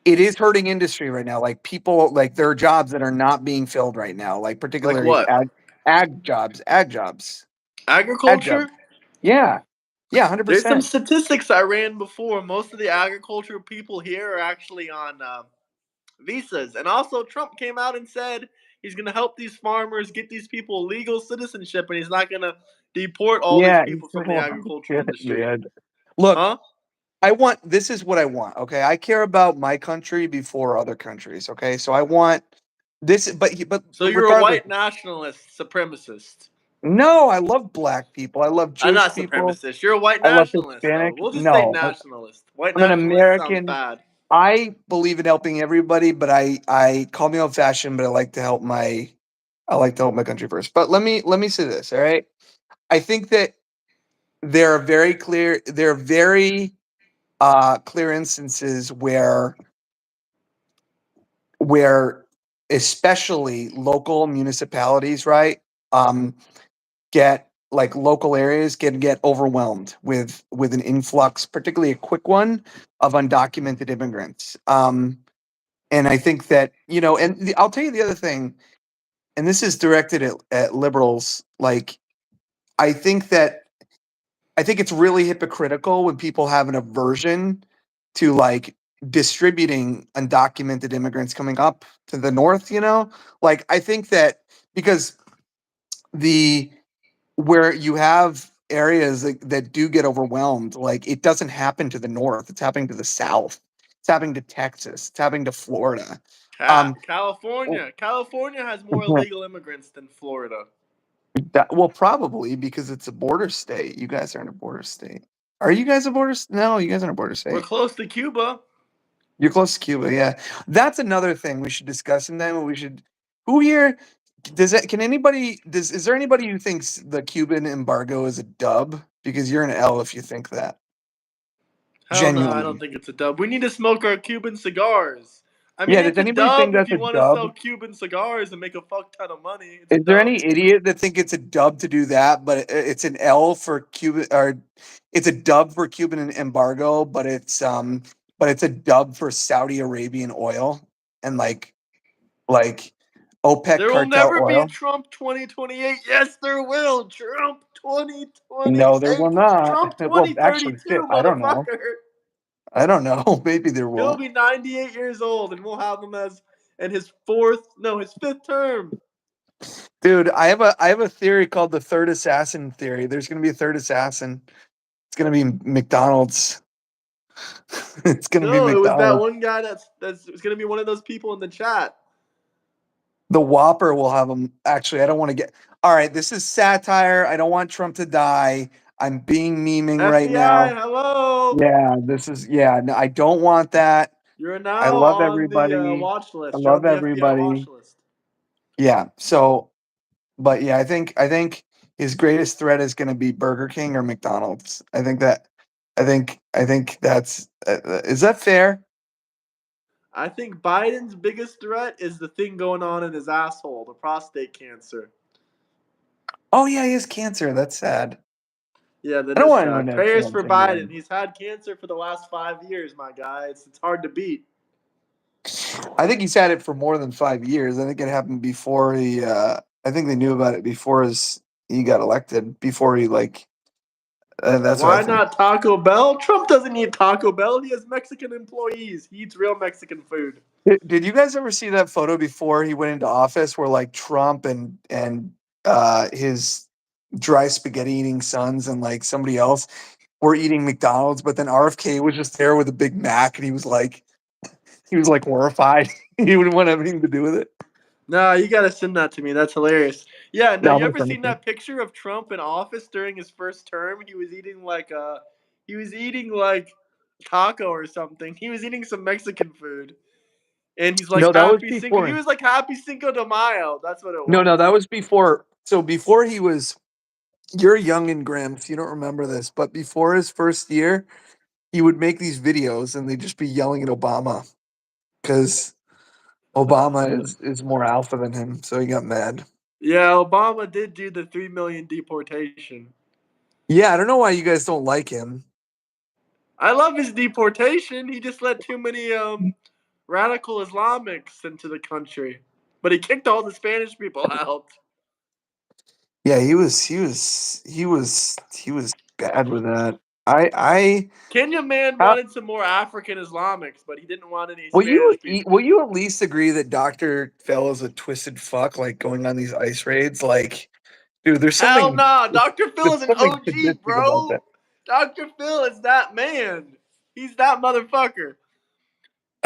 S3: it is hurting industry right now. Like people, like there are jobs that are not being filled right now, like
S1: Like
S3: particularly
S1: what?
S3: ag jobs, ag jobs, ag jobs.
S1: Agriculture?
S3: Yeah, yeah,
S1: There's some
S3: 100%.
S1: statistics I ran before. Most of the agriculture people here are actually on visas. And also, Trump came out and said he's going to help these farmers get these people legal citizenship, and he's not going to deport all these
S3: Yeah, he's
S1: people from the
S3: so
S1: agriculture
S3: shit,
S1: industry.
S3: man. Look,
S1: Huh?
S3: this is what I want. Okay. I care about my country before other countries. Okay. So I want this,
S1: So
S3: but
S1: you're a
S3: regardless,
S1: white nationalist, supremacist.
S3: no, I love black people. I love
S1: I'm
S3: Jewish
S1: not
S3: people.
S1: supremacist. You're a white
S3: I love
S1: nationalist, though.
S3: Hispanic.
S1: We'll just say
S3: No,
S1: nationalist. White
S3: I'm an
S1: nationalist sounds
S3: American.
S1: bad.
S3: I believe in helping everybody, but I call me old fashioned, but I like to help my I like to hold my country first. But let me say this, all right? I think that there are very clear clear instances where especially local municipalities, right? Get like local areas can get overwhelmed with an influx, particularly a quick one of undocumented immigrants. And I think that, I'll tell you the other thing, and this is directed at liberals. Like, I think that I think it's really hypocritical when people have an aversion to like distributing undocumented immigrants coming up to the north, Like, I think that because the where you have areas that do get overwhelmed, like it doesn't happen to the north, it's happening to the south. It's happening to Texas, it's happening to Florida.
S1: California has more illegal immigrants than Florida.
S3: Well, probably because it's a border state. You guys aren't a border state. Are you guys a border? No, you guys aren't a border
S1: We're
S3: state.
S1: close to Cuba.
S3: You're close to Cuba, yeah. That's another thing we should discuss, and then Who here does that? Can anybody? Is there anybody who thinks the Cuban embargo is a dub? Because you're an L if you think that.
S1: Hell no, I don't
S3: Genuinely.
S1: think it's a dub. We need to smoke our Cuban cigars. I mean,
S3: Yeah.
S1: it's
S3: Does
S1: a
S3: anybody think
S1: dub if
S3: that's
S1: you
S3: a
S1: want to
S3: dub?
S1: sell Cuban cigars and make a fuck ton of money. It's a
S3: Is there
S1: dub.
S3: any idiot that think it's a dub to do that, but it's an L for Cuban, or it's a dub for Cuban embargo, but it's a dub for Saudi Arabian oil and like OPEC
S1: There will
S3: cartel
S1: never be a
S3: oil?
S1: Trump 2028. Yes, there will. Trump
S3: No, there will
S1: 2028.
S3: not.
S1: Trump
S3: Well, actually,
S1: 2032,
S3: shit, I don't know.
S1: motherfucker.
S3: I don't know. Maybe there
S1: He'll
S3: won't.
S1: be 98 years old, and we'll have him as in his fifth term.
S3: Dude, I have a theory called the third assassin theory. There's gonna be a third assassin. It's gonna be McDonald's. It's gonna be
S1: No, it was that
S3: McDonald's.
S1: one guy that's it's gonna be one of those people in the chat.
S3: The Whopper will have them. Actually, I don't want to get. All right, this is satire. I don't want Trump to die. I'm being meming right
S1: FBI,
S3: now.
S1: hello.
S3: Yeah, this is. Yeah, no, I don't want that.
S1: You're
S3: I
S1: now
S3: love
S1: on the
S3: everybody.
S1: watch
S3: I
S1: list. You're on
S3: love
S1: the FBI watch
S3: everybody.
S1: list.
S3: Yeah. So, but yeah, I think his greatest threat is going to be Burger King or McDonald's. I think that. I think that's. Is that fair?
S1: I think Biden's biggest threat is the thing going on in his asshole, the prostate cancer.
S3: Oh yeah, he has cancer. That's sad.
S1: Yeah, that
S3: I don't
S1: is
S3: want anyone
S1: sad.
S3: to have
S1: Prayers for
S3: cancer, man.
S1: Biden. He's had cancer for the last 5 years, my guy. It's hard to beat.
S3: I think he's had it for more than 5 years. I think it happened before he. I think they knew about it before he got elected. Before he like. That's what I
S1: Why
S3: think.
S1: not Taco Bell? Trump doesn't need Taco Bell. He has Mexican employees. He eats real Mexican food.
S3: Did you guys ever see that photo before he went into office, where like Trump and his dry spaghetti eating sons and like somebody else were eating McDonald's, but then RFK was just there with a Big Mac, and he was like horrified. He wouldn't want anything to do with it.
S1: No, you gotta send that to me. That's hilarious. Yeah, no,
S3: No, I'm
S1: you
S3: gonna
S1: ever
S3: send it
S1: seen
S3: to you.
S1: that picture of Trump in office during his first term? He was eating like taco or something. He was eating some Mexican food. And he's like
S3: No, that was
S1: happy Cinco. He
S3: before.
S1: was like happy Cinco de Mayo. That's what it
S3: No,
S1: was.
S3: that was before. So before he was, you're young and Gramps, you don't remember this, but before his first year, he would make these videos and they'd just be yelling at Obama because Obama is more alpha than him. So he got mad.
S1: Yeah, Obama did do the 3 million deportation.
S3: Yeah, I don't know why you guys don't like him.
S1: I love his deportation. He just let too many radical Islamics into the country. But he kicked all the Spanish people out.
S3: Yeah, he was bad with that. I
S1: Kenya man
S3: how,
S1: wanted some more African Islamics, but he didn't want any
S3: will you
S1: Spanish people.
S3: will you at least agree that Dr. Phil is a twisted fuck, like going on these ice raids? Like, dude, there's
S1: Hell
S3: something
S1: nah. Dr. Phil
S3: there's
S1: is an
S3: something
S1: OG,
S3: sadistic about that.
S1: bro. Dr. Phil is that man. He's that motherfucker.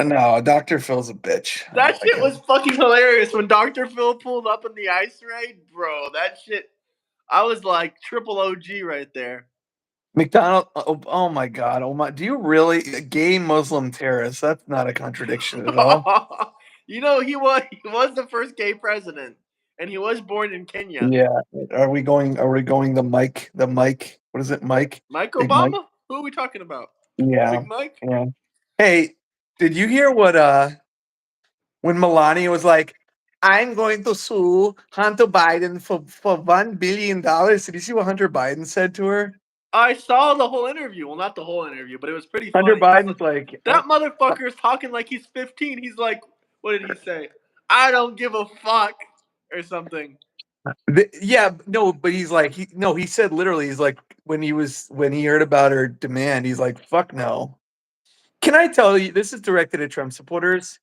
S3: No, Dr. Phil's a bitch. I
S1: That
S3: don't like
S1: shit was
S3: him.
S1: fucking hilarious when Dr. Phil pulled up in the ice raid, bro. That shit, I was like triple OG right there.
S3: McDonald, oh my God. Oh my, do you really a gay Muslim terrorist? That's not a contradiction at all.
S1: You know, he was the first gay president, and he was born in Kenya.
S3: Yeah. Are we going the Mike? What is it, Mike?
S1: Mike
S3: Big
S1: Obama?
S3: Mike?
S1: Who are we talking about?
S3: Yeah.
S1: Big Mike?
S3: Yeah. Hey, did you hear what when Melania was like, I'm going to sue Hunter Biden for $1 billion? Did you see what Hunter Biden said to her?
S1: I saw the whole interview. Well, not the whole interview, but it was pretty
S3: Hunter
S1: funny. He's
S3: Biden's like,
S1: that motherfucker is talking like he's 15. He's like, what did he say? I don't give a fuck or something.
S3: yeah, no, but he's like, he said literally, he's like, when he heard about her demand, he's like, fuck no. Can I tell you, this is directed at Trump supporters.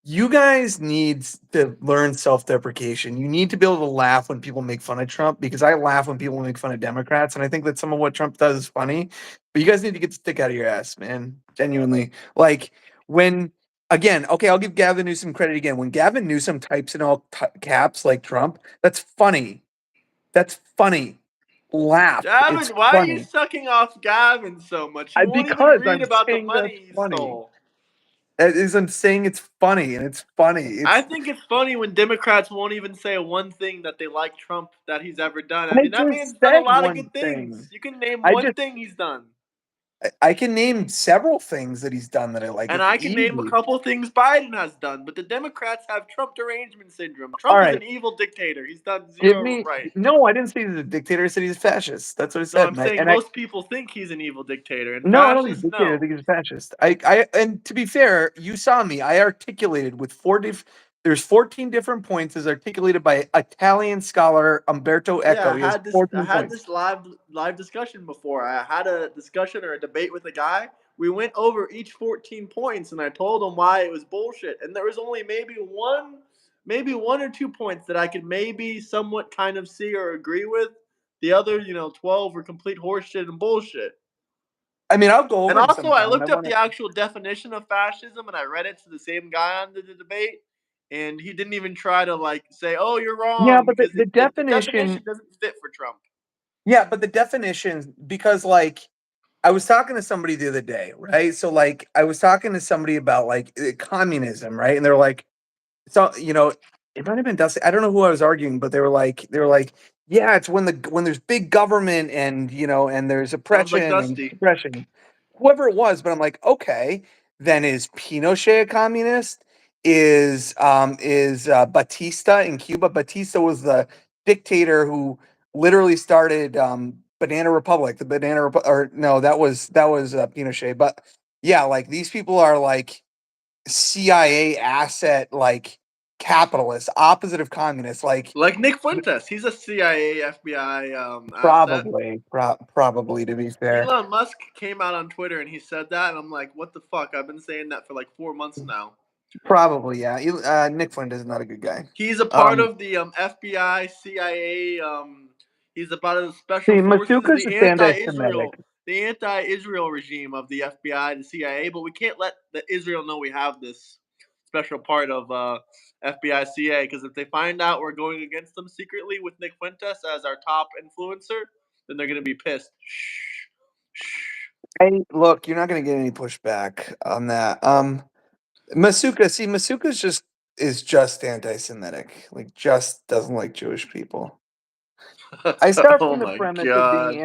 S3: You guys need to learn self-deprecation. You need to be able to laugh when people make fun of Trump, because I laugh when people make fun of Democrats, and I think that some of what Trump does is funny. But you guys need to get the stick out of your ass, man. Genuinely. Like when again, okay, I'll give Gavin Newsom credit again. When Gavin Newsom types in all caps like Trump, that's funny. That's funny. Laugh. It's
S1: Gavin, why are you
S3: funny.
S1: sucking off Gavin so much? You won't even
S3: Because
S1: read
S3: I'm
S1: about the
S3: saying that's
S1: money he
S3: funny.
S1: stole.
S3: I'm saying it's funny, and it's funny.
S1: I think it's funny when Democrats won't even say one thing that they like Trump that he's ever done. I
S3: I
S1: mean, that
S3: just
S1: man's done a
S3: said
S1: lot of
S3: one
S1: good things.
S3: thing.
S1: You can name
S3: I
S1: one
S3: just
S1: thing he's done.
S3: I can name several things that he's done that I like.
S1: And
S3: It's
S1: I can name a
S3: easy.
S1: couple things Biden has done, but the Democrats have Trump derangement syndrome.
S3: All
S1: Trump is
S3: right,
S1: an evil dictator. He's done
S3: give
S1: zero
S3: me.
S1: right.
S3: No, I didn't say he's a dictator. I said he's a fascist. That's what I
S1: No,
S3: said.
S1: I'm saying most people think he's an evil dictator, and
S3: No, I don't think he's
S1: fascists,
S3: a dictator. I
S1: no.
S3: think he's a fascist. And to be fair, you saw me. I articulated with there's 14 different points as articulated by Italian scholar Umberto
S1: Yeah,
S3: Eco. He has
S1: I
S3: 14
S1: had
S3: points.
S1: this live discussion before. I had a discussion or a debate with a guy. We went over each 14 points, and I told him why it was bullshit. And there was only maybe one or two points that I could maybe somewhat kind of see or agree with. The other, 12 were complete horseshit and bullshit.
S3: I mean, I'll go
S1: And
S3: over them
S1: also, I
S3: sometime. I
S1: looked up
S3: want
S1: the actual definition of fascism, and I read it to the same guy on the debate, and he didn't even try to say, "Oh, you're
S3: Yeah,
S1: wrong,"
S3: but
S1: because
S3: the
S1: the definition
S3: definition.
S1: doesn't fit for Trump.
S3: Yeah, but the definition, because I was talking to somebody the other day, right? So I was talking to somebody about communism, right? And they're like, so it might have been Dusty. I don't know who I was arguing, but they were like, yeah, it's when there's big government and and there's
S1: Sounds like
S3: oppression and
S1: Dusty.
S3: suppression, whoever it was. But I'm like, okay, then is Pinochet a communist? Is Batista in Cuba? Batista was the dictator who literally started Banana Republic, the or no, that was Pinochet. But yeah, these people are CIA asset capitalists, opposite of communists,
S1: Like Nick Fuentes, he's a CIA, FBI asset.
S3: probably to be fair.
S1: Elon Musk came out on Twitter and he said that, and I'm like, what the fuck? I've been saying that for 4 months now.
S3: Probably, yeah. Nick Fuentes is not a good guy.
S1: He's a part of the FBI, CIA. He's a part of the special
S3: See,
S1: forces,
S3: Masuka's just anti-Semitic.
S1: the anti-Israel regime of the FBI, the CIA. But we can't let the Israel know we have this special part of FBI, CIA, because if they find out we're going against them secretly with Nick Fuentes as our top influencer, then they're gonna be pissed. Shh, shh.
S3: Hey, look, you're not going to get any pushback on that. Masuka's just anti-Semitic. Just doesn't like Jewish people. I start
S1: Oh
S3: from the
S1: my
S3: premise of being
S1: god.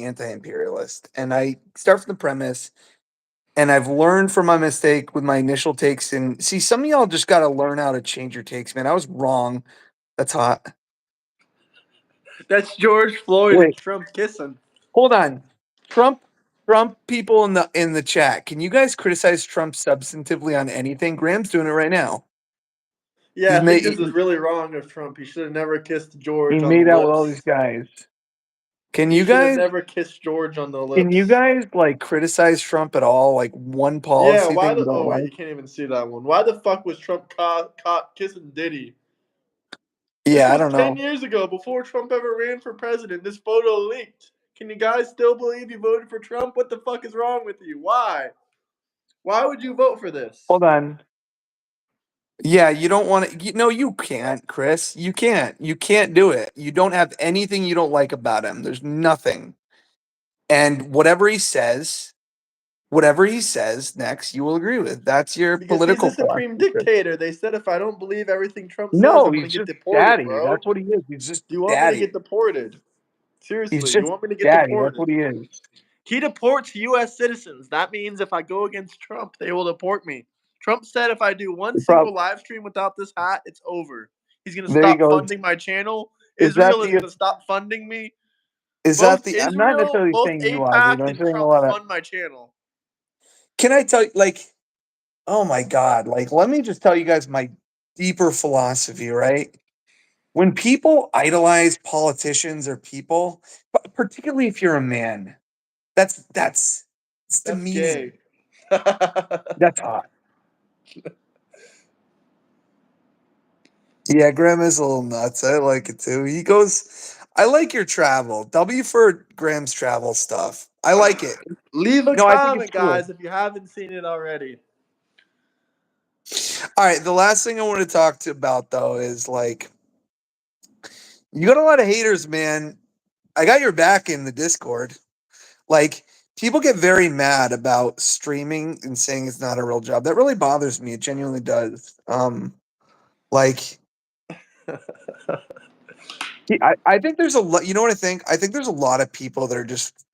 S3: anti-imperialist, and I start from the premise, and I've learned from my mistake with my initial takes. And see, some of y'all just got to learn how to change your takes, man. I was wrong. That's hot.
S1: That's George Floyd and
S3: Wait,
S1: Trump kissing.
S3: hold on. Trump, Trump people in the chat. Can you guys criticize Trump substantively on anything? Graham's doing it right now.
S1: Yeah, I think this is really wrong of Trump. He should have never kissed
S3: He
S1: George on the
S3: made out with all these
S1: lips.
S3: guys. Can
S1: He
S3: you
S1: should have
S3: guys
S1: never kissed George on the
S3: can you
S1: lips.
S3: guys criticize Trump at all? One
S1: Yeah,
S3: policy
S1: why
S3: thing
S1: the?
S3: you don't
S1: Oh wait,
S3: like?
S1: you can't even see that one. Why the fuck was Trump caught kissing Diddy? This
S3: Yeah, I
S1: was
S3: don't
S1: 10
S3: know.
S1: years ago, before Trump ever ran for president. This photo leaked. Can you guys still believe you voted for Trump? What the fuck is wrong with you? Why? Why would you vote for this?
S3: Hold on. Yeah, you don't want to. No, you can't, Chris. You can't. You can't do it. You don't have anything you don't like about him. There's nothing. And whatever he says, whatever he says next, you will agree with. That's your
S1: Because he's
S3: political
S1: a supreme
S3: philosophy.
S1: dictator. They said if I don't believe everything Trump says,
S3: No,
S1: I'm gonna
S3: he's
S1: get
S3: just
S1: deported,
S3: daddy.
S1: bro.
S3: That's what he is. He's just
S1: Do you want me to
S3: daddy.
S1: get deported?
S3: He's
S1: Seriously, you
S3: just
S1: want me to get
S3: daddy. That's
S1: deported?
S3: what he is.
S1: He deports U.S. citizens. That means if I go against Trump, they will deport me. Trump said if I do one
S3: The
S1: single
S3: prob-
S1: live stream without this hat, it's over. He's gonna
S3: There he
S1: stop
S3: goes.
S1: funding my channel.
S3: Is that
S1: Israel is
S3: the?
S1: gonna stop funding me.
S3: Is that
S1: Both
S3: the? I'm not
S1: Israel,
S3: necessarily
S1: both
S3: saying you, Ozzy,
S1: APAC
S3: but I'm
S1: and
S3: saying a
S1: Trump
S3: lot of.
S1: fund my channel.
S3: Can I tell you, like, oh my God, like, let me just tell you guys my deeper philosophy, right? When people idolize politicians or people, particularly if you're a man, that's it's
S1: That's
S3: demeaning.
S1: gay.
S3: That's hot. Yeah, Graham is a little nuts. I like it too. He goes, I like your travel. W for Graham's travel stuff. I like it.
S1: Leave a
S3: No, I think it's
S1: comment,
S3: cool.
S1: guys, if you haven't seen it already.
S3: All right, the last thing I want to talk about though is like you got a lot of haters, man. I got your back in the Discord. Like people get very mad about streaming and saying it's not a real job. That really bothers me. It genuinely does. Like I think there's a lot. You know what I think? I think there's a lot of people that are just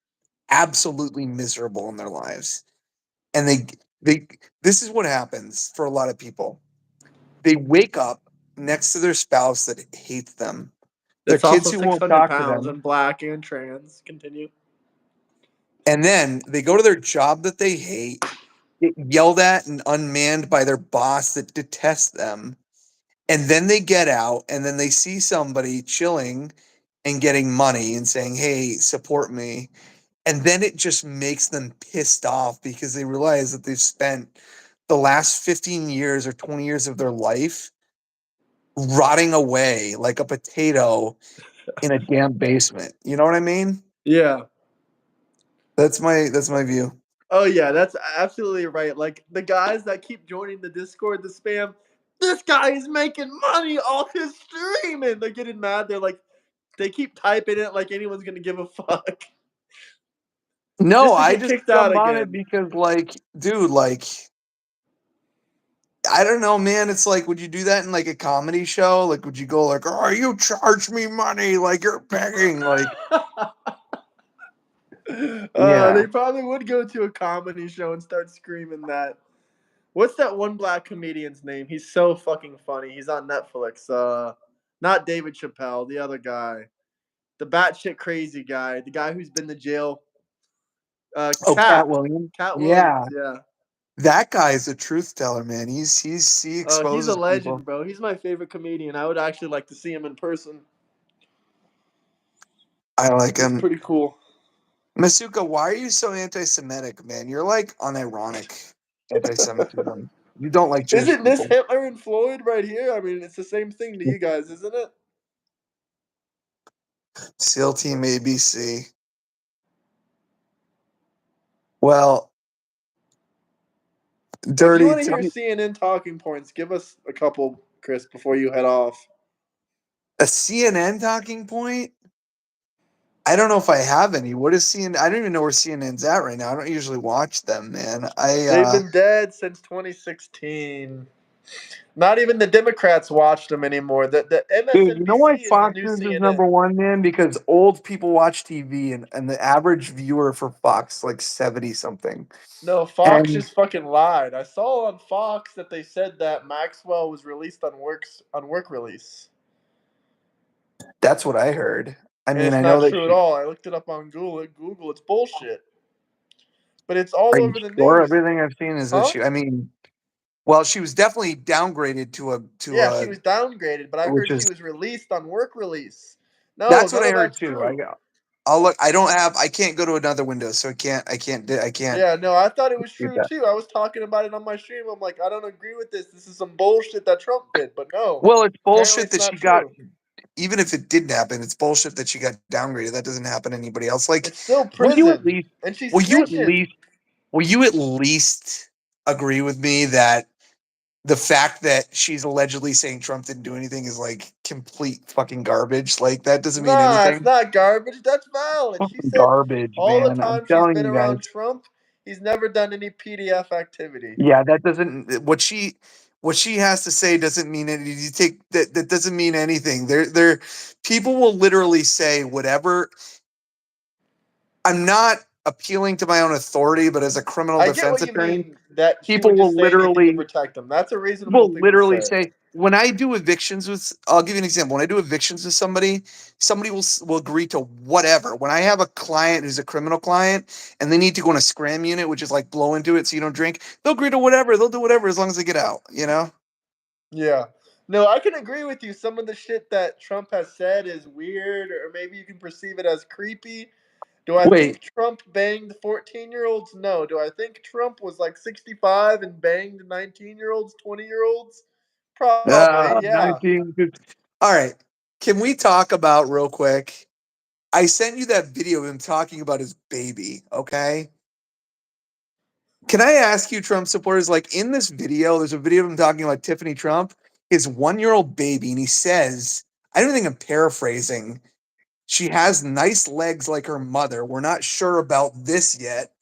S3: absolutely miserable in their lives, and they. This is what happens for a lot of people. They wake up next to their spouse that hates them, their
S1: It's
S3: kids
S1: also
S3: who won't
S1: 600
S3: talk to
S1: pounds
S3: them,
S1: and black and trans. Continue.
S3: and then they go to their job that they hate, get yelled at and unmanned by their boss that detests them. And then they get out and then they see somebody chilling and getting money and saying, hey, support me. And then it just makes them pissed off because they realize that they've spent the last 15 years or 20 years of their life rotting away like a potato in a damn basement. You know what I mean?
S1: Yeah.
S3: That's my view.
S1: Oh yeah, that's absolutely right. Like the guys that keep joining the Discord, the spam. This guy is making money off his streaming. They're getting mad. They're like, they keep typing it like anyone's gonna give a fuck.
S3: No,
S1: Just to
S3: I
S1: get
S3: just
S1: kicked out
S3: jump on it
S1: again.
S3: because like, dude, like I don't know, man. It's like, would you do that in like a comedy show? Like, would you go like, "Oh, you charge me money, like you're begging"? Like, yeah.
S1: They probably would go to a comedy show and start screaming that. What's that one black comedian's name? He's so fucking funny. He's on Netflix. Not David Chappelle, the other guy, the batshit crazy guy, the guy who's been to jail.
S3: Oh, Cat
S1: Cat,
S3: Williams.
S1: Cat
S3: Yeah,
S1: Williams. Yeah.
S3: that guy's a truth teller, man. He
S1: He's a
S3: exposes people.
S1: legend, bro. He's my favorite comedian. I would actually like to see him in person.
S3: I like
S1: He's
S3: him.
S1: pretty cool.
S3: Masuka, why are you so anti-Semitic, man? You're like unironic anti-Semitism. You don't like Jewish
S1: Isn't this
S3: people.
S1: Hitler and Floyd right here? I mean, it's the same thing to you guys, isn't it?
S3: SEAL Team ABC. Well,
S1: Well, if you
S3: Dirty.
S1: want to hear CNN talking points, give us a couple, Chris, before you head off.
S3: A CNN talking point? I don't know if I have any. What is CNN? I don't even know where CNN's at right now. I don't usually watch them, man.
S1: They've been dead since 2016. Not even the Democrats watch them anymore. The
S3: Dude, you know why
S1: MSNBC is the
S3: Fox
S1: new
S3: News is
S1: CNN.
S3: number one, man? Because old people watch TV and the average viewer for Fox like 70 something.
S1: No, Fox
S3: And
S1: just fucking lied. I saw on Fox that they said that Maxwell was released on work release.
S3: that's what I heard. I
S1: And
S3: mean,
S1: it's
S3: I know
S1: not
S3: that
S1: true at
S3: she,
S1: all. I looked it up on Google, it's bullshit. But it's all
S3: are you
S1: over the
S3: sure
S1: news.
S3: everything I've seen is that
S1: Huh?
S3: she, I mean, well, she was definitely downgraded to
S1: Yeah, she
S3: a,
S1: was downgraded, but I
S3: which
S1: heard she
S3: is,
S1: was released on work release. No,
S3: that's what
S1: none
S3: I
S1: of
S3: heard
S1: that's
S3: too.
S1: true.
S3: I'll look, I can't go to another window, so I can't
S1: Yeah, no, I thought it was
S3: do
S1: true
S3: that.
S1: too. I was talking about it on my stream. I'm like, I don't agree with this. This is some bullshit that Trump did. But no,
S3: Well, it's
S1: apparently
S3: bullshit
S1: it's
S3: that
S1: not
S3: she got,
S1: true.
S3: even if it didn't happen, it's bullshit that she got downgraded. That doesn't happen to anybody else. Like,
S1: It's still
S3: will you at
S1: prison,
S3: least,
S1: and she's
S3: will you at
S1: snitching.
S3: least, will you at least agree with me that the fact that she's allegedly saying Trump didn't do anything is like complete fucking garbage? Like, that doesn't mean
S1: Nah, it's
S3: anything.
S1: not garbage. That's valid. She
S3: Fucking
S1: said
S3: garbage,
S1: all the
S3: man. I'm
S1: time she's
S3: telling
S1: been
S3: you guys.
S1: around Trump, He's never done any PDF activity.
S3: Yeah, that doesn't what she has to say doesn't mean anything. You take that doesn't mean anything. There people will literally say whatever. I'm not appealing to my own authority, but as a criminal
S1: I get
S3: defense
S1: what you
S3: attorney,
S1: mean, that she
S3: people
S1: would just
S3: will
S1: say anything to
S3: literally
S1: protect him. That's a reasonable thing to say.
S3: say when I do evictions with I'll give you an example. When I do evictions with somebody, somebody will agree to whatever. When I have a client who's a criminal client and they need to go in a scram unit, which is like blow into it so you don't drink, they'll agree to whatever. They'll do whatever as long as they get out, you know?
S1: Yeah. No, I can agree with you. Some of the shit that Trump has said is weird, or maybe you can perceive it as creepy. Do I
S3: Wait,
S1: think Trump banged 14-year-olds? No. Do I think Trump was like 65 and banged 19-year-olds, 20-year-olds? Probably, yeah.
S3: 19. All right. Can we talk about real quick? I sent you that video of him talking about his baby, okay? Can I ask you, Trump supporters, like in this video, there's a video of him talking about Tiffany Trump, his 1-year-old baby, and he says, I don't think I'm paraphrasing. She has nice legs like her mother. We're not sure about this yet.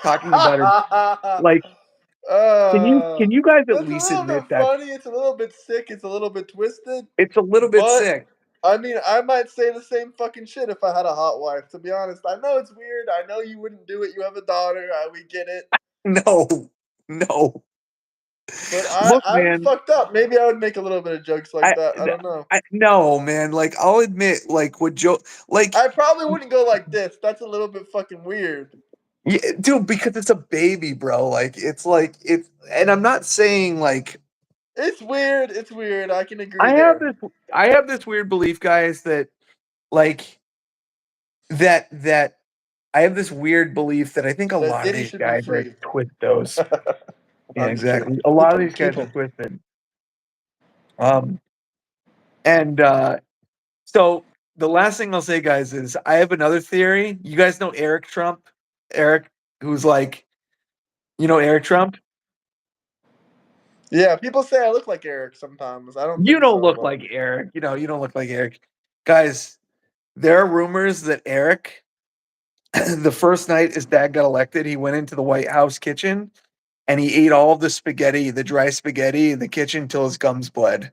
S3: Talking about her, like,
S1: uh,
S3: can you guys at
S1: that's a
S3: least
S1: little
S3: admit
S1: bit
S3: that
S1: funny. It's a little bit sick. It's a little bit twisted.
S3: it's a little bit
S1: But
S3: sick?
S1: I mean, I might say the same fucking shit if I had a hot wife. To be honest, I know it's weird. I know you wouldn't do it. You have a daughter. We get it.
S3: No, no.
S1: But
S3: Look,
S1: I'm
S3: man,
S1: fucked up. Maybe I would make a little bit of jokes like
S3: I,
S1: that. I don't know.
S3: no, man. Like, I'll admit, like, what Joe, like,
S1: I probably wouldn't go like this. That's a little bit fucking weird.
S3: yeah, dude, because it's a baby, bro. Like, it's, and I'm not saying like
S1: It's weird. It's weird. I can agree
S3: I have
S1: there.
S3: this, I have this weird belief, guys, that like that I have this weird belief that I think a
S1: That
S3: lot of
S1: Diddy
S3: these
S1: should be
S3: guys are
S1: free.
S3: twistos. Yeah,
S1: I'm just kidding.
S3: exactly. A lot of
S1: Keep him.
S3: these guys
S1: Keep
S3: are
S1: him.
S3: twisted. Um, and so the last thing I'll say, guys, is I have another theory. You guys know Eric Trump, Eric, who's like, Eric Trump.
S1: Yeah, people say I look like Eric sometimes. I don't
S3: You
S1: think
S3: don't
S1: so,
S3: look
S1: but
S3: like Eric. You don't look like Eric, guys. There are rumors that Eric, the first night his dad got elected, he went into the White House kitchen and he ate all of the spaghetti, the dry spaghetti in the kitchen till his gums bled.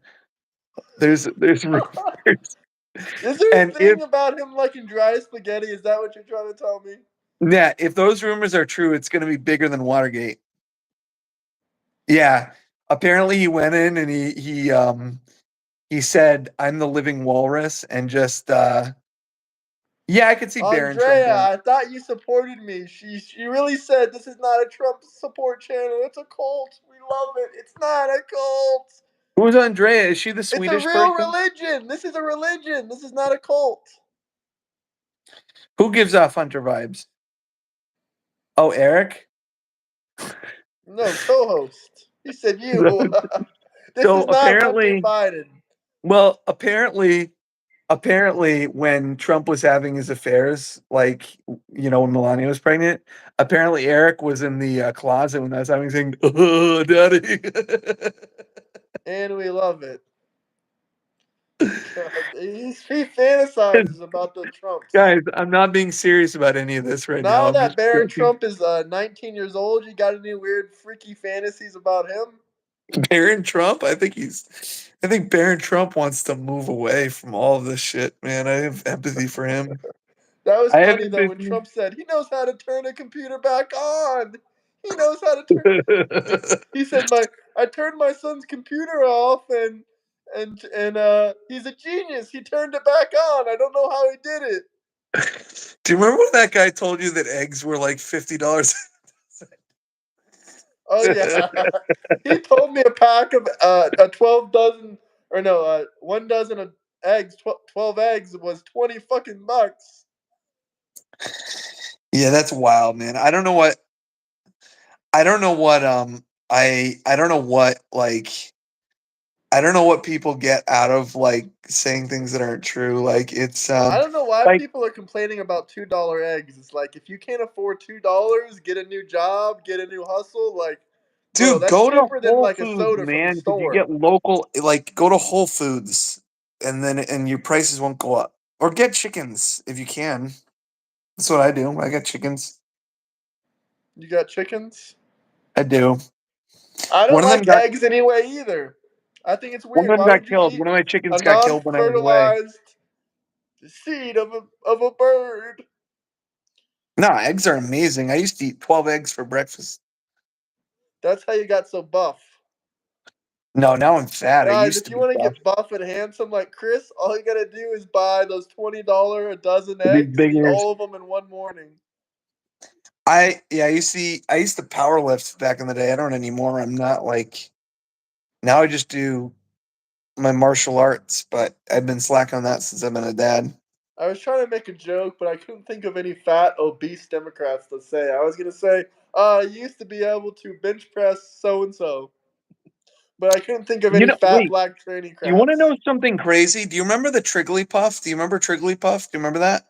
S3: There's rumors.
S1: is there a
S3: And if
S1: thing about him liking dry spaghetti? Is that what you're trying to tell me?
S3: yeah, if those rumors are true, it's gonna be bigger than Watergate. Yeah. Apparently he went in and he said, I'm the living walrus, and just yeah, I could see Barron Trump
S1: Andrea,
S3: doing.
S1: I thought you supported me. She really said this is not a Trump support channel. It's a cult. We love it. It's not a cult.
S3: Who's Andrea? Is she the
S1: It's a
S3: Swedish
S1: real
S3: person?
S1: religion. This is a religion. This is not a cult.
S3: Who gives off Hunter vibes? Oh, Eric?
S1: No, co-host. He said you. This
S3: So
S1: is not Hunter
S3: apparently,
S1: Biden.
S3: well, apparently when Trump was having his affairs, like when Melania was pregnant, apparently Eric was in the closet when I was having saying, "Oh, daddy."
S1: And we love it. God, he fantasizes about the Trumps.
S3: Guys, I'm not being serious about any of this right now.
S1: Now
S3: I'm
S1: that
S3: just
S1: Barron
S3: joking.
S1: Trump is 19 years old, you got any weird, freaky fantasies about him?
S3: Barron Trump, I think Barron Trump wants to move away from all of this shit, man. I have empathy for him.
S1: That was
S3: I have
S1: funny though when
S3: empathy.
S1: Trump said he knows how to turn a computer back on. He knows how to turn. He said I turned my son's computer off and he's a genius. He turned it back on. I don't know how he did it.
S3: Do you remember when that guy told you that eggs were like $50?
S1: Oh yeah, he told me a pack of a 12 dozen or no 1 dozen of eggs, 12 eggs was 20 fucking bucks.
S3: Yeah, that's wild, man. I don't know what I don't know what like I don't know what people get out of like saying things that aren't true. Like it's
S1: I don't know why
S3: like
S1: people are complaining about $2 eggs. It's like if you can't afford $2, get a new job, get a new hustle. Like, bro,
S3: dude,
S1: that's
S3: go to
S1: cheaper than
S3: Whole
S1: like a
S3: Foods,
S1: soda from the
S3: man, because you
S1: store.
S3: get local like go to Whole Foods and your prices won't go up. Or get chickens if you can. That's what I do. I got chickens.
S1: You got chickens?
S3: I do.
S1: I
S3: One
S1: don't
S3: of them
S1: like
S3: got
S1: eggs anyway either. I think it's
S3: one of
S1: weird.
S3: them
S1: Why
S3: got
S1: would you
S3: killed.
S1: eat
S3: One of my
S1: a
S3: chickens got killed when I was away.
S1: non-fertilized seed of a bird?
S3: No, eggs are amazing. I used to eat 12 eggs for breakfast.
S1: That's how you got so buff.
S3: No, now I'm fat. I
S1: Guys,
S3: used
S1: if
S3: to
S1: you
S3: be
S1: want to
S3: buff.
S1: get buff and handsome like Chris, all you gotta do is buy those $20 a dozen
S3: These
S1: eggs
S3: big
S1: and eat
S3: ears.
S1: all of them in one morning.
S3: I used to power lift back in the day. I don't anymore. I'm not like now I just do my martial arts, but I've been slack on that since I've been a dad.
S1: I was trying to make a joke, but I couldn't think of any fat, obese Democrats to say. I was gonna say, I used to be able to bench press so and so, but I couldn't think of any fat
S3: Wait,
S1: black tranny
S3: you want to
S1: crats.
S3: know something crazy? Do you remember the Trigglypuff? Do you remember Trigglypuff? Do you remember that?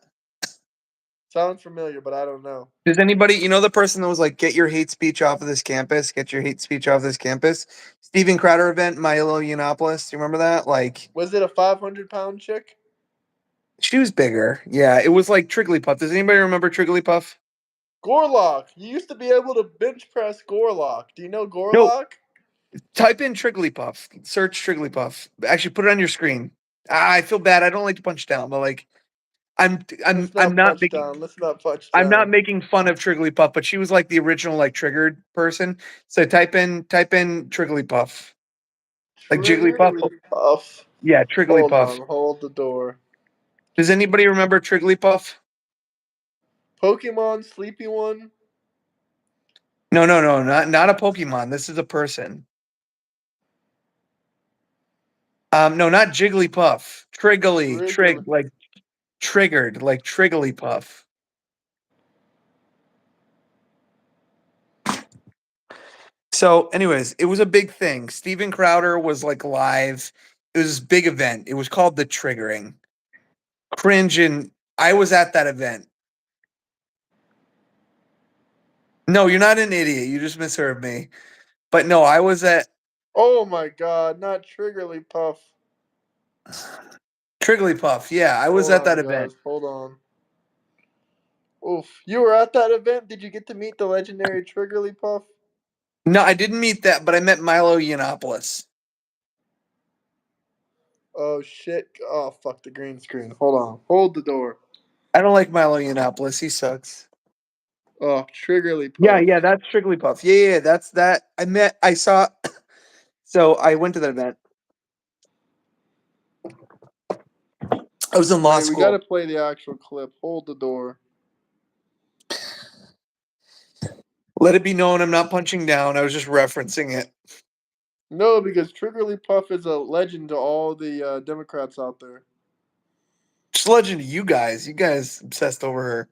S1: Sounds familiar, but I don't know.
S3: Does anybody, you know, the person that was like, get your hate speech off of this campus, get your hate speech off this campus? Steven Crowder event, Milo Yiannopoulos. Do you remember that? Like,
S1: Was it a 500-pound chick?
S3: she was bigger. Yeah, it was like Trigglypuff. Does anybody remember Trigglypuff?
S1: Gorlock. You used to be able to bench press Gorlock. Do you know
S3: No,
S1: Gorlock?
S3: type in Trigglypuff. Search Trigglypuff. Actually, put it on your screen. I feel bad. I don't like to punch down, but like, I'm, I'm,
S1: Let's
S3: I'm
S1: not
S3: not
S1: punch
S3: making,
S1: down. Let's not punch
S3: I'm not
S1: down.
S3: making fun of Trigglypuff, but she was like the original like triggered person. So type in Trigglypuff, like Jigglypuff.
S1: Trigglypuff.
S3: Yeah,
S1: Hold
S3: Trigglypuff.
S1: on. Hold the door.
S3: Does anybody remember Trigglypuff?
S1: Pokemon Sleepy One.
S3: No, not a Pokemon. This is a person. No, not Jigglypuff.
S1: Triggly.
S3: Like triggered, like Trigglypuff. So, anyways, it was a big thing. Steven Crowder was like live. It was this big event. It was called The Triggering. Cringe, and I was at that event. No, you're not an idiot. You just misheard me. But no, I was at
S1: Oh my god, not Triggerlypuff.
S3: Trigglypuff. Yeah, I was
S1: Hold
S3: at that
S1: on,
S3: event.
S1: guys. Hold on. Oof. You were at that event? Did you get to meet the legendary Triggerlypuff?
S3: No, I didn't meet that, but I met Milo Yiannopoulos.
S1: Oh shit. Oh fuck the green screen. Hold on. Hold the door.
S3: I don't like Milo Yiannopoulos. He sucks.
S1: Oh,
S3: Yeah,
S1: Triggerlypuff.
S3: yeah, that's Trigglypuff. Yeah, that's that. I saw. So I went to that event. I was in law
S1: Wait, we gotta
S3: school.
S1: play the actual clip. Hold the door.
S3: Let it be known I'm not punching down. I was just referencing it.
S1: No, because Triggerlypuff is a legend to all the Democrats out there.
S3: Just legend to you guys. You guys obsessed over her.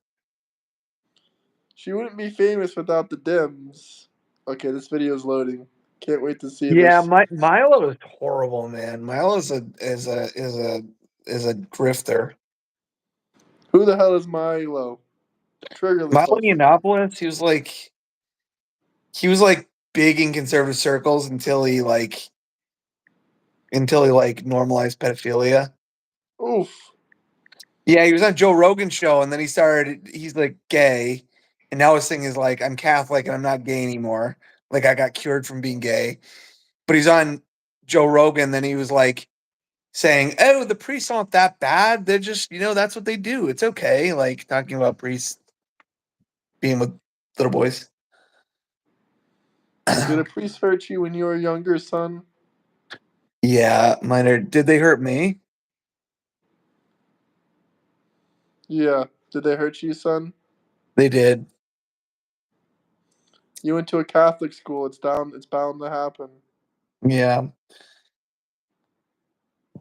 S1: She wouldn't be famous without the Dems. Okay, this video is loading. Can't wait to see
S3: Yeah,
S1: this.
S3: Milo is horrible, man. Milo is a grifter.
S1: Who the hell is Milo?
S3: Milo
S1: Triggerlypuff.
S3: Yiannopoulos, he was like big in conservative circles until he normalized pedophilia.
S1: Oof.
S3: Yeah, he was on Joe Rogan's show, and then he's like gay, and now his thing is like, I'm Catholic and I'm not gay anymore. Like I got cured from being gay. But he's on Joe Rogan, then he was like saying, oh, the priests aren't that bad. They're just, that's what they do. It's okay. Like talking about priests being with little boys.
S1: Did a priest hurt you when you were younger, son?
S3: Yeah, did they hurt me?
S1: Yeah. Did they hurt you, son?
S3: They did.
S1: You went to a Catholic school. It's bound to happen.
S3: Yeah.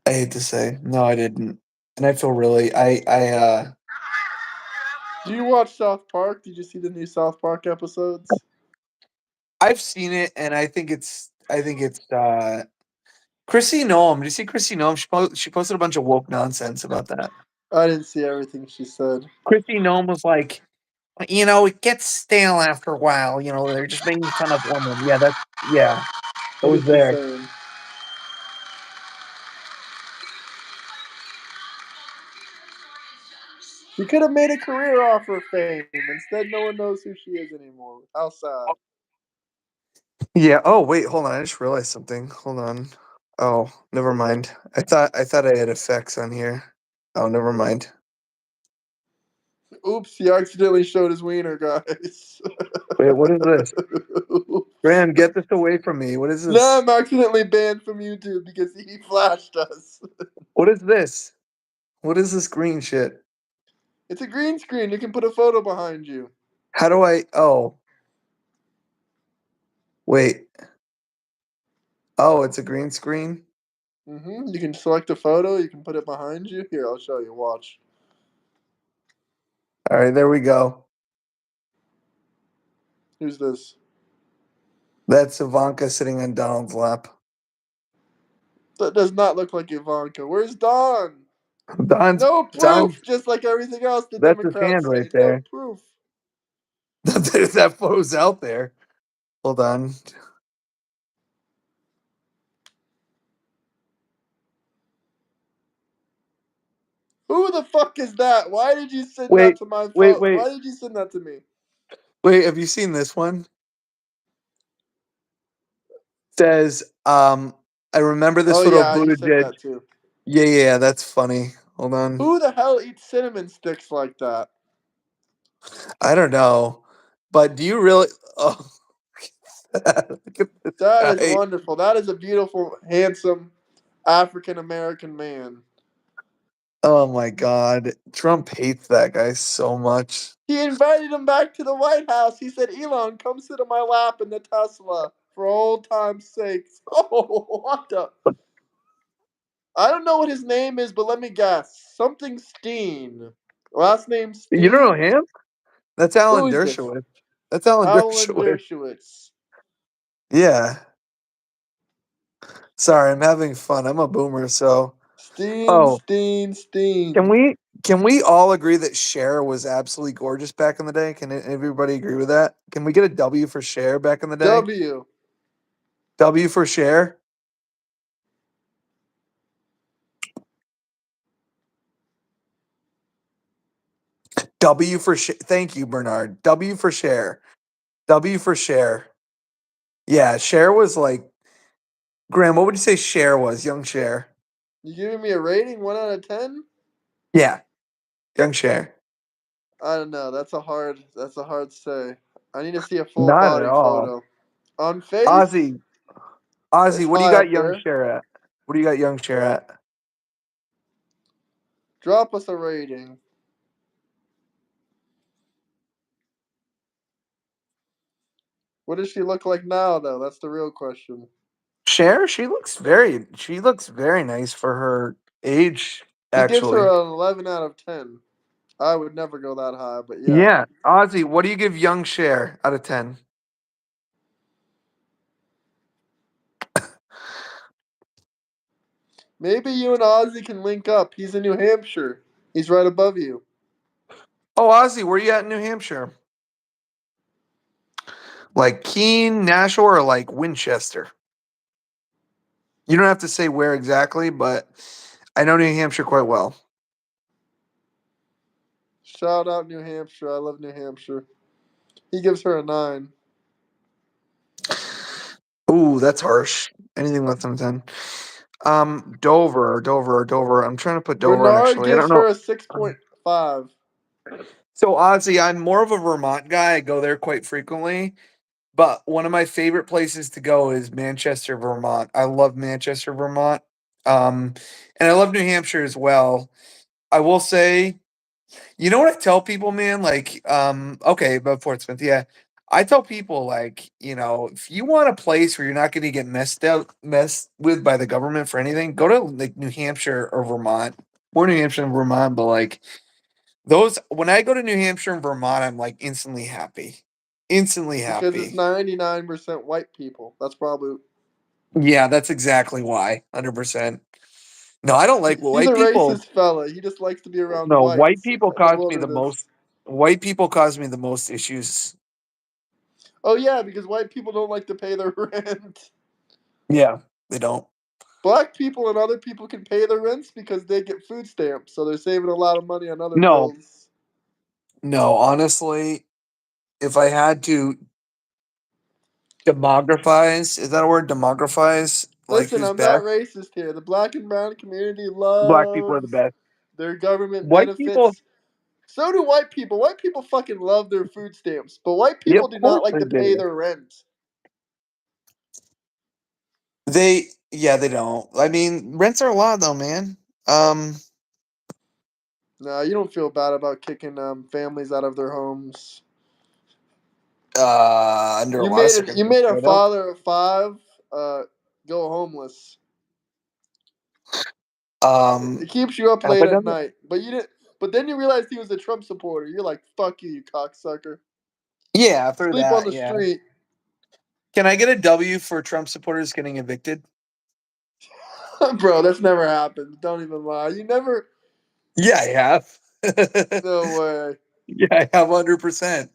S3: I hate to say. No, I didn't. And I feel really
S1: Do you watch South Park? Did you see the new South Park episodes?
S3: I've seen it, and I think it's Chrissy Noam. Did you see Chrissy Noam? She posted a bunch of woke nonsense about that.
S1: I didn't see everything she said.
S3: Chrissy Noam was like, it gets stale after a while. They're just making fun of women. Yeah, I
S1: What
S3: was
S1: is she
S3: there.
S1: saying? She She could have made a career off her fame. Instead, no one knows who she is anymore. How sad.
S3: Yeah. Oh, wait, hold on. I just realized something. Hold on. Oh, never mind. I thought I had effects on here. Oh, never mind.
S1: Oops, he accidentally showed his wiener, guys.
S3: Wait, what is this? Graham, get this away from me. What is this?
S1: Now I'm accidentally banned from YouTube because he flashed us.
S3: What is this? What is this green shit?
S1: It's a green screen. You can put a photo behind you.
S3: How do I? Oh, wait. Oh, it's a green screen.
S1: You can select a photo. You can put it behind you. Here, I'll show you. Watch.
S3: All right, there we go.
S1: Who's this?
S3: That's Ivanka sitting on Donald's lap.
S1: That does not look like Ivanka. Where's Don?
S3: Don's
S1: No proof.
S3: Don's.
S1: Just like everything else the
S3: That's his
S1: Democrats
S3: hand right
S1: say. No
S3: there.
S1: proof.
S3: That photo's out there. Hold on.
S1: Who the fuck is that? Why did you send
S3: Wait,
S1: that to my
S3: wait,
S1: phone?
S3: wait.
S1: Why did you send that to me?
S3: Wait, have you seen this one? Says, I remember this
S1: Oh
S3: photo of
S1: yeah, you sent
S3: Buttigieg.
S1: that too.
S3: Yeah, that's funny. Hold on.
S1: Who the hell eats cinnamon sticks like that?
S3: I don't know. But do you really oh look at this
S1: That is
S3: guy.
S1: wonderful. That is a beautiful, handsome African American man.
S3: Oh my god. Trump hates that guy so much.
S1: He invited him back to the White House. He said, Elon, come sit on my lap in the Tesla for old time's sakes. Oh, what the? I don't know what his name is, but let me guess. Something Steen. Last name
S3: You don't know
S1: Steen?
S3: him? That's
S1: Who
S3: Alan
S1: is this?
S3: Dershowitz. That's Alan
S1: Alan
S3: Dershowitz.
S1: Dershowitz.
S3: Yeah. Sorry, I'm having fun. I'm a boomer, so
S1: Steen,
S3: oh,
S1: Steen, Steen.
S3: can we all agree that Cher was absolutely gorgeous back in the day? Can everybody agree with that? Can we get a W for Cher back in the day?
S1: W.
S3: W for Cher? W for Cher. Thank you, Bernard. W for Cher. W for Cher. Yeah, Cher was like Graham, what would you say Cher was? Young Cher.
S1: You giving me a rating? 1 out of 10?
S3: Yeah, young Cher.
S1: I don't know. That's a hard say. I need to see a full
S3: Not at
S1: body
S3: all.
S1: photo. On face,
S3: Ozzy, Ozzy,
S1: it's
S3: what do you
S1: high
S3: got
S1: up
S3: young
S1: there.
S3: Cher at? What do you got young Cher at?
S1: Drop us a rating. What does she look like now, though? That's the real question.
S3: Cher, she looks very nice for her age,
S1: He gives her
S3: actually.
S1: an 11 out of 10. I would never go that high, but yeah.
S3: Yeah. Ozzy, what do you give young Cher out of 10?
S1: Maybe you and Ozzy can link up. He's in New Hampshire. He's right above you.
S3: Oh, Ozzy, where you at in New Hampshire? Like Keene, Nashua, or like Winchester? You don't have to say where exactly, but I know New Hampshire quite well.
S1: Shout out New Hampshire. I love New Hampshire. He gives her a 9.
S3: Ooh, that's harsh. Anything less than a 10. Dover. I'm trying to put Dover
S1: Bernard
S3: actually. I
S1: gives
S3: don't know.
S1: her a 6.5.
S3: So Ozzy, I'm more of a Vermont guy. I go there quite frequently. But one of my favorite places to go is Manchester, Vermont. I love Manchester, Vermont. And I love New Hampshire as well. I will say, you know what I tell people, man? Like, okay, about Fort Smith, yeah. I tell people, like, if you want a place where you're not going to get messed with by the government for anything, go to like New Hampshire or Vermont. Or New Hampshire and Vermont, but like when I go to New Hampshire and Vermont, I'm like instantly happy. Instantly
S1: Because it's
S3: happy.
S1: 99% white people. That's probably.
S3: Yeah, that's exactly why. 100%. No, I don't like
S1: He's a
S3: white people.
S1: racist fella. He just likes to be around
S3: No, white
S1: whites
S3: people
S1: in the
S3: cause me the
S1: wilderness.
S3: most. White people cause me the most issues.
S1: Oh, yeah, because white people don't like to pay their rent.
S3: Yeah, they don't.
S1: Black people and other people can pay their rents because they get food stamps, so they're saving a lot of money on other
S3: No,
S1: bills.
S3: No, honestly, if I had to demographize, is that a word? Demographize? Like
S1: Listen,
S3: who's
S1: I'm not
S3: best?
S1: racist here. The black and brown community
S3: Black people are the
S1: loves
S3: best.
S1: their government
S3: White people,
S1: benefits. So do white people. White people fucking love their food stamps, but white
S3: yeah,
S1: people
S3: of
S1: do not
S3: course
S1: like
S3: they
S1: to pay
S3: do.
S1: their rent.
S3: They don't. I mean, rents are a lot though, man. Um,
S1: No, you don't feel bad about kicking families out of their homes.
S3: Under a
S1: You
S3: lot of
S1: made it. You
S3: circumstances,
S1: made a
S3: I don't.
S1: father of 5 go homeless.
S3: Um,
S1: It keeps you up
S3: have
S1: late
S3: I
S1: at
S3: done that?
S1: night, but you didn't. But then you realized he was a Trump supporter. You're like, "Fuck you, you cocksucker."
S3: Yeah, through
S1: Sleep on
S3: that,
S1: the
S3: yeah.
S1: street.
S3: Can I get a W for Trump supporters getting evicted?
S1: Bro, that's never happened. Don't even lie. You never.
S3: Yeah, I have.
S1: No way.
S3: Yeah, I have 100%.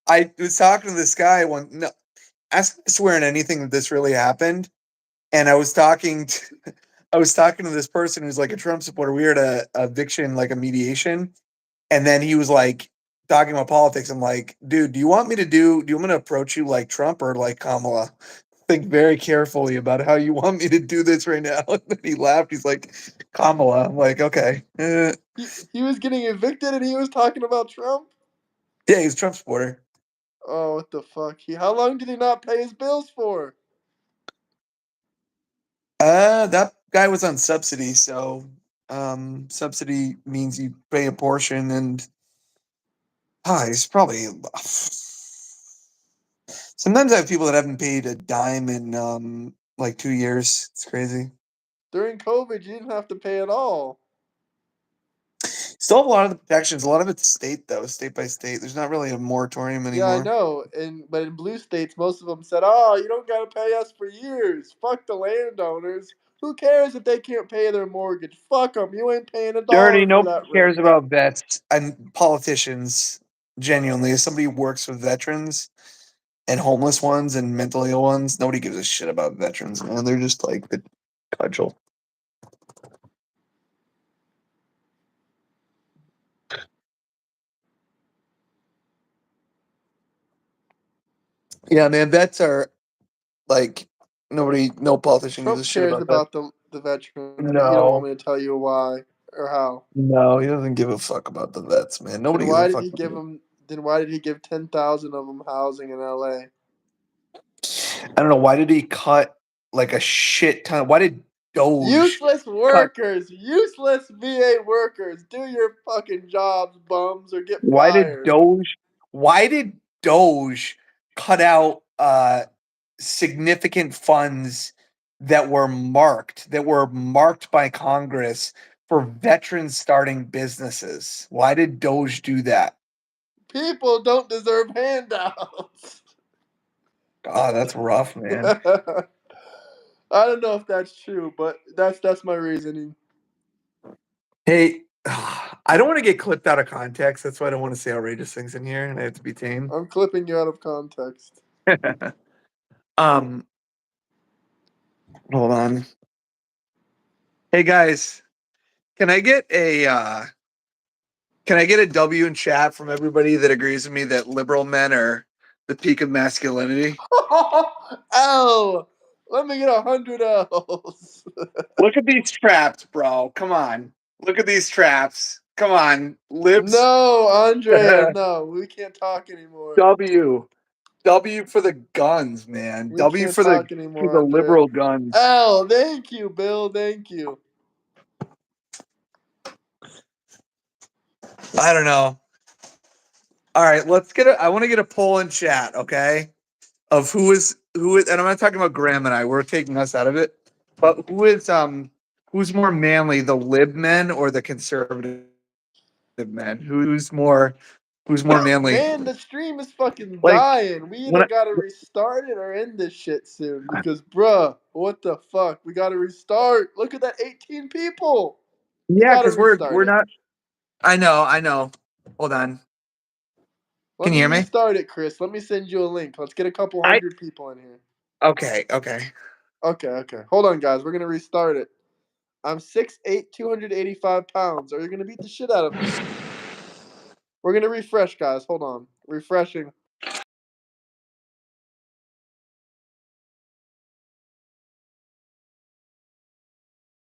S3: I was talking to this guy one. No, I swear on anything that this really happened. And I was talking to this person who's like a Trump supporter. We were at a eviction, like a mediation, and then he was like talking about politics. I'm like, dude, do you want me to approach you like Trump or like Kamala? Think very carefully about how you want me to do this right now. And then he laughed. He's like, Kamala. I'm like, okay.
S1: He was getting evicted and he was talking about Trump.
S3: Yeah, he's a Trump supporter.
S1: Oh, what the fuck? How long did he not pay his bills for?
S3: That guy was on subsidy, so subsidy means you pay a portion, and he's probably. Sometimes I have people that haven't paid a dime in like 2 years. It's crazy.
S1: During COVID, you didn't have to pay at all.
S3: Still have a lot of the protections. A lot of it's state though, state by state. There's not really a moratorium
S1: Yeah, I
S3: anymore.
S1: know. But in blue states, most of them said, "Oh, you don't gotta pay us for years. Fuck the landowners. Who cares if they can't pay their mortgage? Fuck them. You ain't paying a
S3: Dirty.
S1: dollar for
S3: Nobody
S1: that rent."
S3: cares about vets and politicians. Genuinely, as somebody who works with veterans and homeless ones and mentally ill ones, nobody gives a shit about veterans, man. They're just like the cudgel. Yeah, man, vets are like no politician gives a
S1: Trump
S3: shit
S1: cares
S3: about that.
S1: about the veterans, but you don't want
S3: No,
S1: me to tell you why or how.
S3: no, he doesn't give a fuck about the vets, man.
S1: Then
S3: Nobody gives a
S1: why did
S3: fuck
S1: he
S3: about
S1: give
S3: them.
S1: them? Then why did he give 10,000 of them housing in L.A.?
S3: I don't know, why did he cut like a shit ton? Why did Doge
S1: Useless
S3: cut?
S1: workers, useless VA workers, do your fucking jobs, bums, or get
S3: Why did
S1: fired.
S3: Doge? Why did Doge cut out significant funds that were marked by Congress for veterans starting businesses? Why did Doge do that?
S1: People don't deserve handouts.
S3: Oh, that's rough, man.
S1: I don't know if that's true, but that's my reasoning.
S3: Hey, I don't want to get clipped out of context. That's why I don't want to say outrageous things in here, and I have to be tame.
S1: I'm clipping you out of context.
S3: um, hold on. Hey guys, can I get a W in chat from everybody that agrees with me that liberal men are the peak of masculinity?
S1: L. Let me get 100 L's.
S3: Look at these traps, bro. Come on. Look at these traps. Come on. Libs.
S1: No, Andrea, no. We can't talk anymore.
S3: W. W for the guns, man.
S1: We
S3: W
S1: can't
S3: for
S1: talk
S3: for
S1: anymore,
S3: the
S1: Andrea.
S3: liberal guns.
S1: L, thank you, Bill. Thank you.
S3: I don't know. All right, I want to get a poll in chat, okay? Of who is and I'm not talking about Graham and I, we're taking us out of it. But who's more manly, the lib men or the conservative men? Who's more manly?
S1: Man, the stream is fucking
S3: Like
S1: dying. We
S3: when
S1: either gotta restart it or end this shit soon. Because, bruh, what the fuck? We gotta restart. Look at that 18 people. We
S3: yeah,
S1: gotta
S3: because
S1: restart
S3: we're
S1: it.
S3: not. I know. Hold on.
S1: Let
S3: Can you
S1: me
S3: hear me?
S1: restart it, Chris. Let me send you a link. Let's get a couple
S3: I
S1: hundred people in here.
S3: okay.
S1: Okay. Hold on, guys. We're gonna restart it. I'm 6'8", 285 pounds. Are you gonna beat the shit out of me? We're gonna refresh, guys. Hold on. Refreshing.